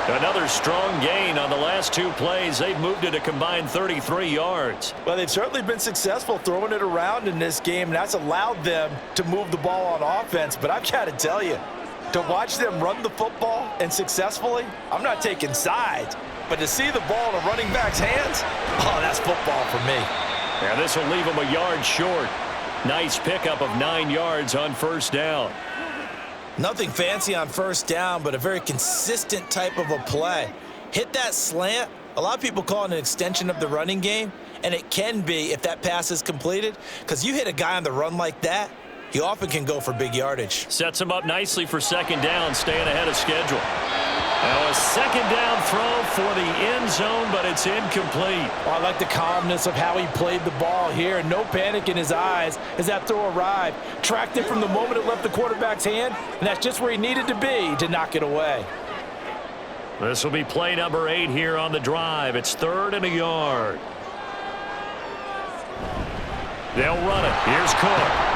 Another strong gain on the last 2 plays. They've moved it a combined 33 yards. Well, they've certainly been successful throwing it around in this game, and that's allowed them to move the ball on offense. But I've got to tell you, to watch them run the football and successfully, I'm not taking sides. But to see the ball in a running back's hands, oh, that's football for me. Yeah, this will leave them a yard short. Nice pickup of 9 yards on first down. Nothing fancy on first down, but a very consistent type of a play. Hit that slant. A lot of people call it an extension of the running game, and it can be if that pass is completed, because you hit a guy on the run like that, he often can go for big yardage. Sets him up nicely for second down, staying ahead of schedule. Now a second down throw for the end zone, but it's incomplete. Well, I like the calmness of how he played the ball here. No panic in his eyes as that throw arrived. Tracked it from the moment it left the quarterback's hand, and that's just where he needed to be to knock it away. This will be play number 8 here on the drive. It's 3rd and a yard. They'll run it. Here's Cook.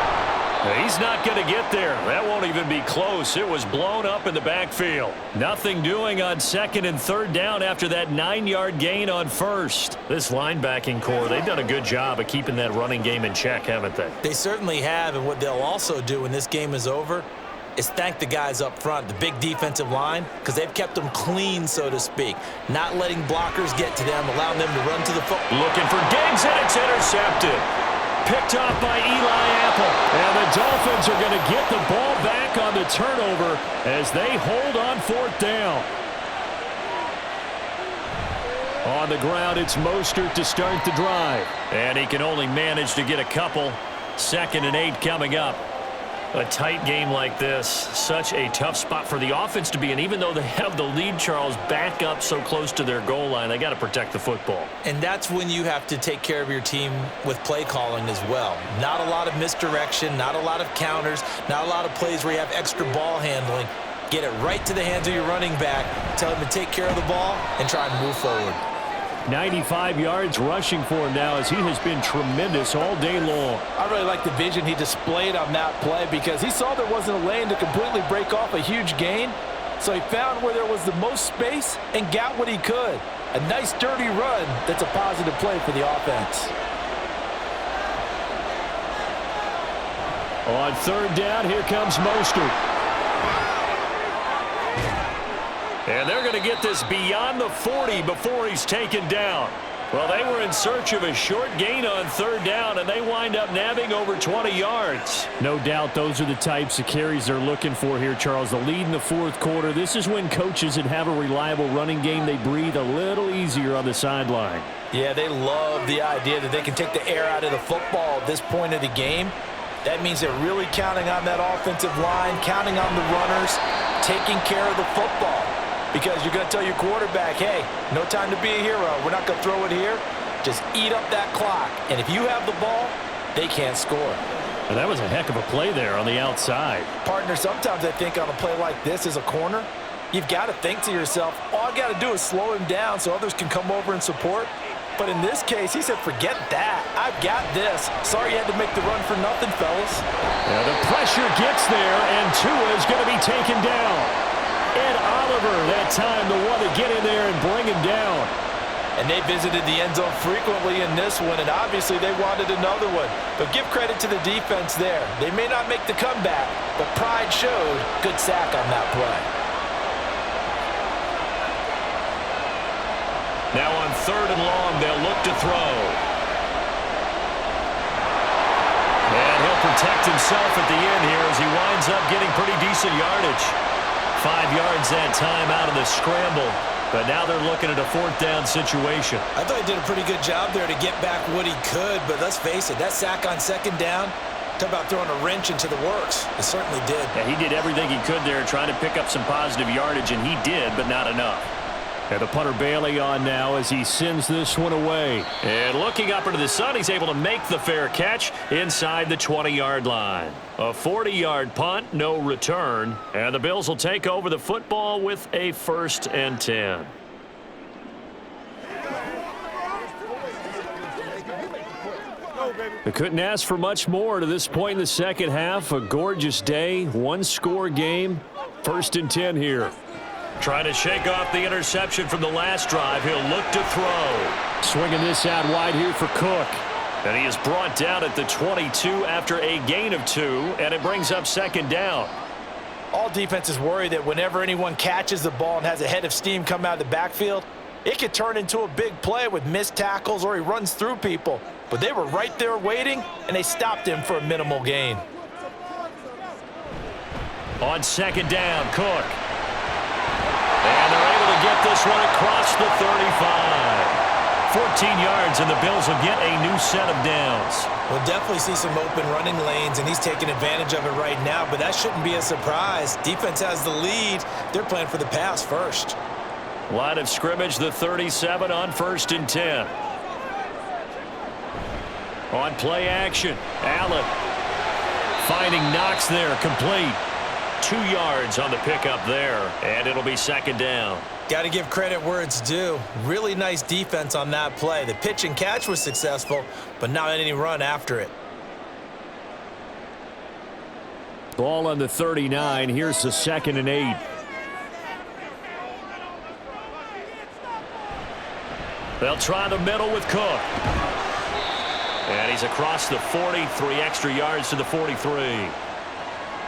He's not going to get there. That won't even be close. It was blown up in the backfield. Nothing doing on 2nd and 3rd down after that 9-yard gain on 1st. This linebacking core, they've done a good job of keeping that running game in check, haven't they? They certainly have, and what they'll also do when this game is over is thank the guys up front, the big defensive line, because they've kept them clean, so to speak. Not letting blockers get to them, allowing them to run to the football. Looking for Diggs, and it's intercepted. Picked off by Eli Apple. And the Dolphins are going to get the ball back on the turnover as they hold on 4th down. On the ground, it's Mostert to start the drive. And he can only manage to get a couple. 2nd and 8 coming up. A tight game like this, such a tough spot for the offense to be in. Even though they have the lead, Charles, back up so close to their goal line, they got to protect the football. And that's when you have to take care of your team with play calling as well. Not a lot of misdirection, not a lot of counters, not a lot of plays where you have extra ball handling. Get it right to the hands of your running back, tell him to take care of the ball, and try and move forward. 95 yards rushing for him now as he has been tremendous all day long. I really like the vision he displayed on that play because he saw there wasn't a lane to completely break off a huge gain. So he found where there was the most space and got what he could. A nice dirty run that's a positive play for the offense. On 3rd down, here comes Mostert. And they're going to get this beyond the 40 before he's taken down. Well, they were in search of a short gain on 3rd down, and they wind up nabbing over 20 yards. No doubt those are the types of carries they're looking for here, Charles. The lead in the 4th quarter. This is when coaches that have a reliable running game, they breathe a little easier on the sideline. Yeah, they love the idea that they can take the air out of the football at this point of the game. That means they're really counting on that offensive line, counting on the runners, taking care of the football. Because you're going to tell your quarterback, hey, no time to be a hero. We're not going to throw it here. Just eat up that clock. And if you have the ball, they can't score. And that was a heck of a play there on the outside. Partner, sometimes I think on a play like this as a corner, you've got to think to yourself, all I got to do is slow him down so others can come over and support. But in this case, he said, forget that. I've got this. Sorry you had to make the run for nothing, fellas. Yeah, the pressure gets there, and Tua is going to be taken down. Ed Oliver, that time, the one to get in there and bring him down. And they visited the end zone frequently in this one, and obviously they wanted another one. But give credit to the defense there. They may not make the comeback, but pride showed. Good sack on that play. Now on 3rd and long, they'll look to throw. And he'll protect himself at the end here as he winds up getting pretty decent yardage. 5 yards that time out of the scramble. But now they're looking at a 4th down situation. I thought he did a pretty good job there to get back what he could, but let's face it, that sack on 2nd down, talk about throwing a wrench into the works. It certainly did. Yeah, he did everything he could there trying to pick up some positive yardage, and he did, but not enough. And the punter Bailey on now as he sends this one away. And looking up into the sun, he's able to make the fair catch inside the 20-yard line. A 40-yard punt, no return. And the Bills will take over the football with a 1st and 10. They couldn't ask for much more to this point in the second half. A gorgeous day, 1-score game. 1st and 10 here. Trying to shake off the interception from the last drive. He'll look to throw. Swinging this out wide here for Cook. And he is brought down at the 22 after a gain of 2, and it brings up second down. All defenses worry that whenever anyone catches the ball and has a head of steam come out of the backfield, it could turn into a big play with missed tackles or he runs through people. But they were right there waiting, and they stopped him for a minimal gain. On second down, Cook. And they're able to get this one across the 35. 14 yards, and the Bills will get a new set of downs. We'll definitely see some open running lanes, and he's taking advantage of it right now, but that shouldn't be a surprise. Defense has the lead. They're playing for the pass first. Line of scrimmage, the 37 on 1st and 10. On play action, Allen finding Knox there, complete. 2 yards on the pickup there, and it'll be second down. Got to give credit where it's due. Really nice defense on that play. The pitch and catch was successful, but not any run after it. Ball on the 39. Here's the 2nd and 8. They'll try the middle with Cook. And he's across the 40, 3 extra yards to the 43.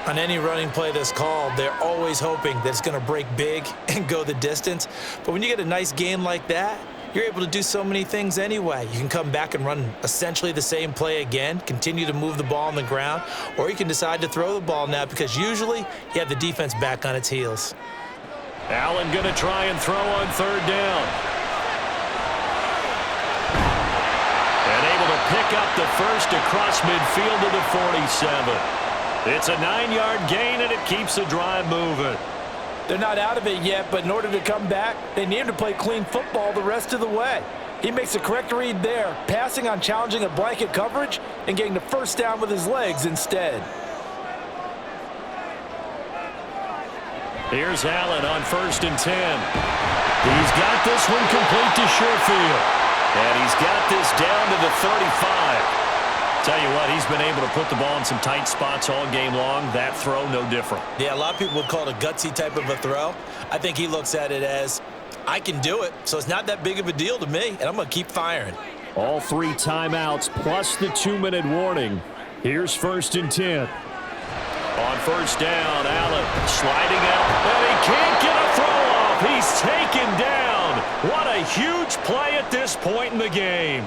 On any running play that's called, they're always hoping that it's going to break big and go the distance. But when you get a nice gain like that, you're able to do so many things anyway. You can come back and run essentially the same play again, continue to move the ball on the ground, or you can decide to throw the ball now because usually you have the defense back on its heels. Allen going to try and throw on 3rd down. And able to pick up the first across midfield to the 47. It's a 9-yard gain, and it keeps the drive moving. They're not out of it yet, but in order to come back, they need to play clean football the rest of the way. He makes a correct read there, passing on challenging a blanket coverage and getting the first down with his legs instead. Here's Allen on 1st and 10. He's got this one complete to Sherfield. And he's got this down to the 35. Tell you what, he's been able to put the ball in some tight spots all game long. That throw, no different. Yeah, a lot of people would call it a gutsy type of a throw. I think he looks at it as, I can do it, so it's not that big of a deal to me, and I'm going to keep firing. All 3 timeouts plus the 2-minute warning. Here's 1st and 10. On 1st down, Allen sliding out, and he can't get a throw off. He's taken down. What a huge play at this point in the game.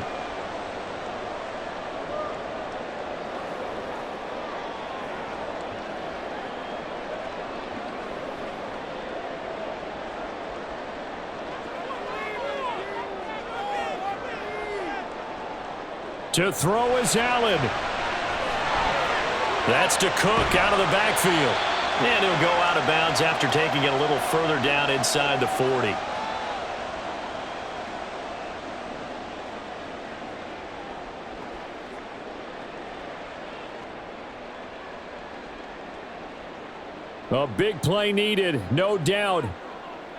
To throw is Allen. That's to Cook out of the backfield. And he'll go out of bounds after taking it a little further down inside the 40. A big play needed, no doubt.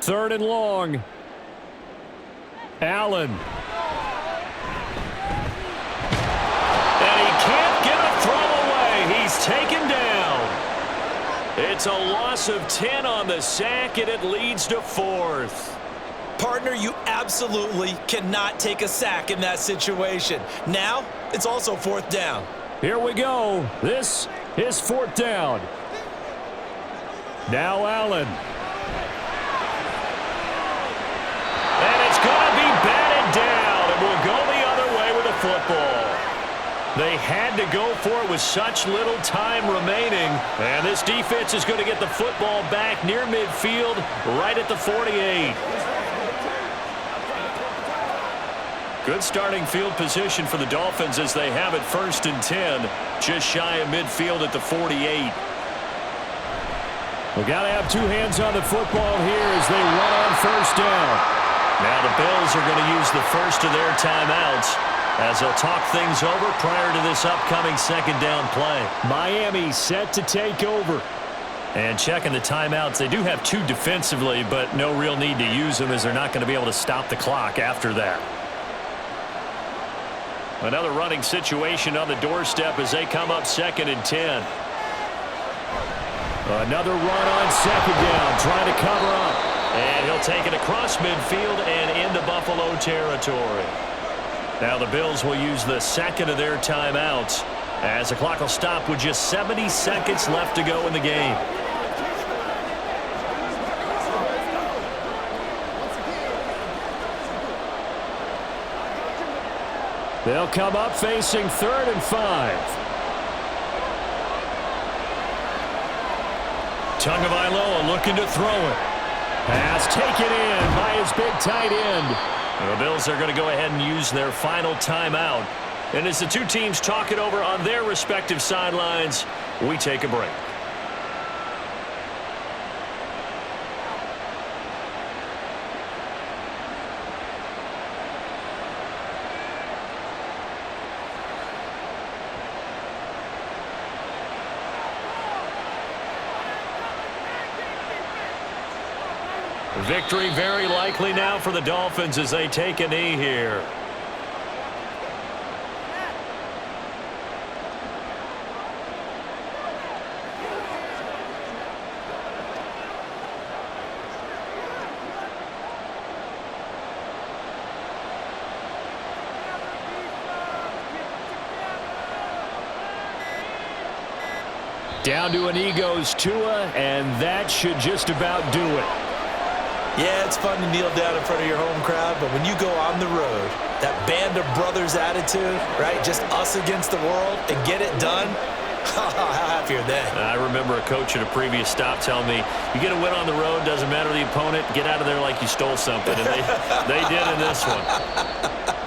3rd and long. Allen. Taken down. It's a loss of 10 on the sack, and it leads to 4th. Partner, you absolutely cannot take a sack in that situation. Now, it's also 4th down. Here we go. This is 4th down. Now Allen. And it's going to be batted down, and we'll go the other way with the football. They had to go for it with such little time remaining. And this defense is going to get the football back near midfield, right at the 48. Good starting field position for the Dolphins as they have it 1st and 10, just shy of midfield at the 48. We've got to have 2 hands on the football here as they run on 1st down. Now the Bills are going to use the first of their timeouts as they'll talk things over prior to this upcoming 2nd down play. Miami set to take over. And checking the timeouts, they do have 2 defensively, but no real need to use them as they're not going to be able to stop the clock after that. Another running situation on the doorstep as they come up 2nd and 10. Another run on 2nd down, trying to cover up. And he'll take it across midfield and into Buffalo territory. Now the Bills will use the second of their timeouts as the clock will stop with just 70 seconds left to go in the game. They'll come up facing 3rd and 5. Tagovailoa looking to throw it. Pass taken in by his big tight end. The Bills are going to go ahead and use their final timeout. And as the two teams talk it over on their respective sidelines, we take a break. Victory very likely now for the Dolphins as they take a knee here. Down to a knee goes Tua, and that should just about do it. Yeah, it's fun to kneel down in front of your home crowd, but when you go on the road, that band of brothers attitude, right, just us against the world, and get it done, how happy are they? I remember a coach at a previous stop telling me, you get a win on the road, doesn't matter the opponent, get out of there like you stole something, and they did in this one.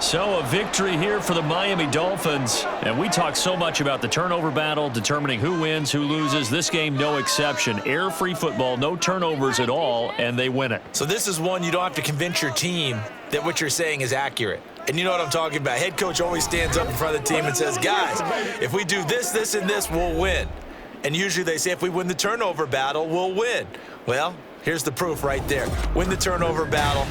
So a victory here for the Miami Dolphins. And we talk so much about the turnover battle, determining who wins, who loses. This game, no exception. Air-free football, no turnovers at all, and they win it. So this is one you don't have to convince your team that what you're saying is accurate. And you know what I'm talking about. Head coach always stands up in front of the team and says, guys, if we do this, this, and this, we'll win. And usually they say if we win the turnover battle, we'll win. Well, here's the proof right there. Win the turnover battle.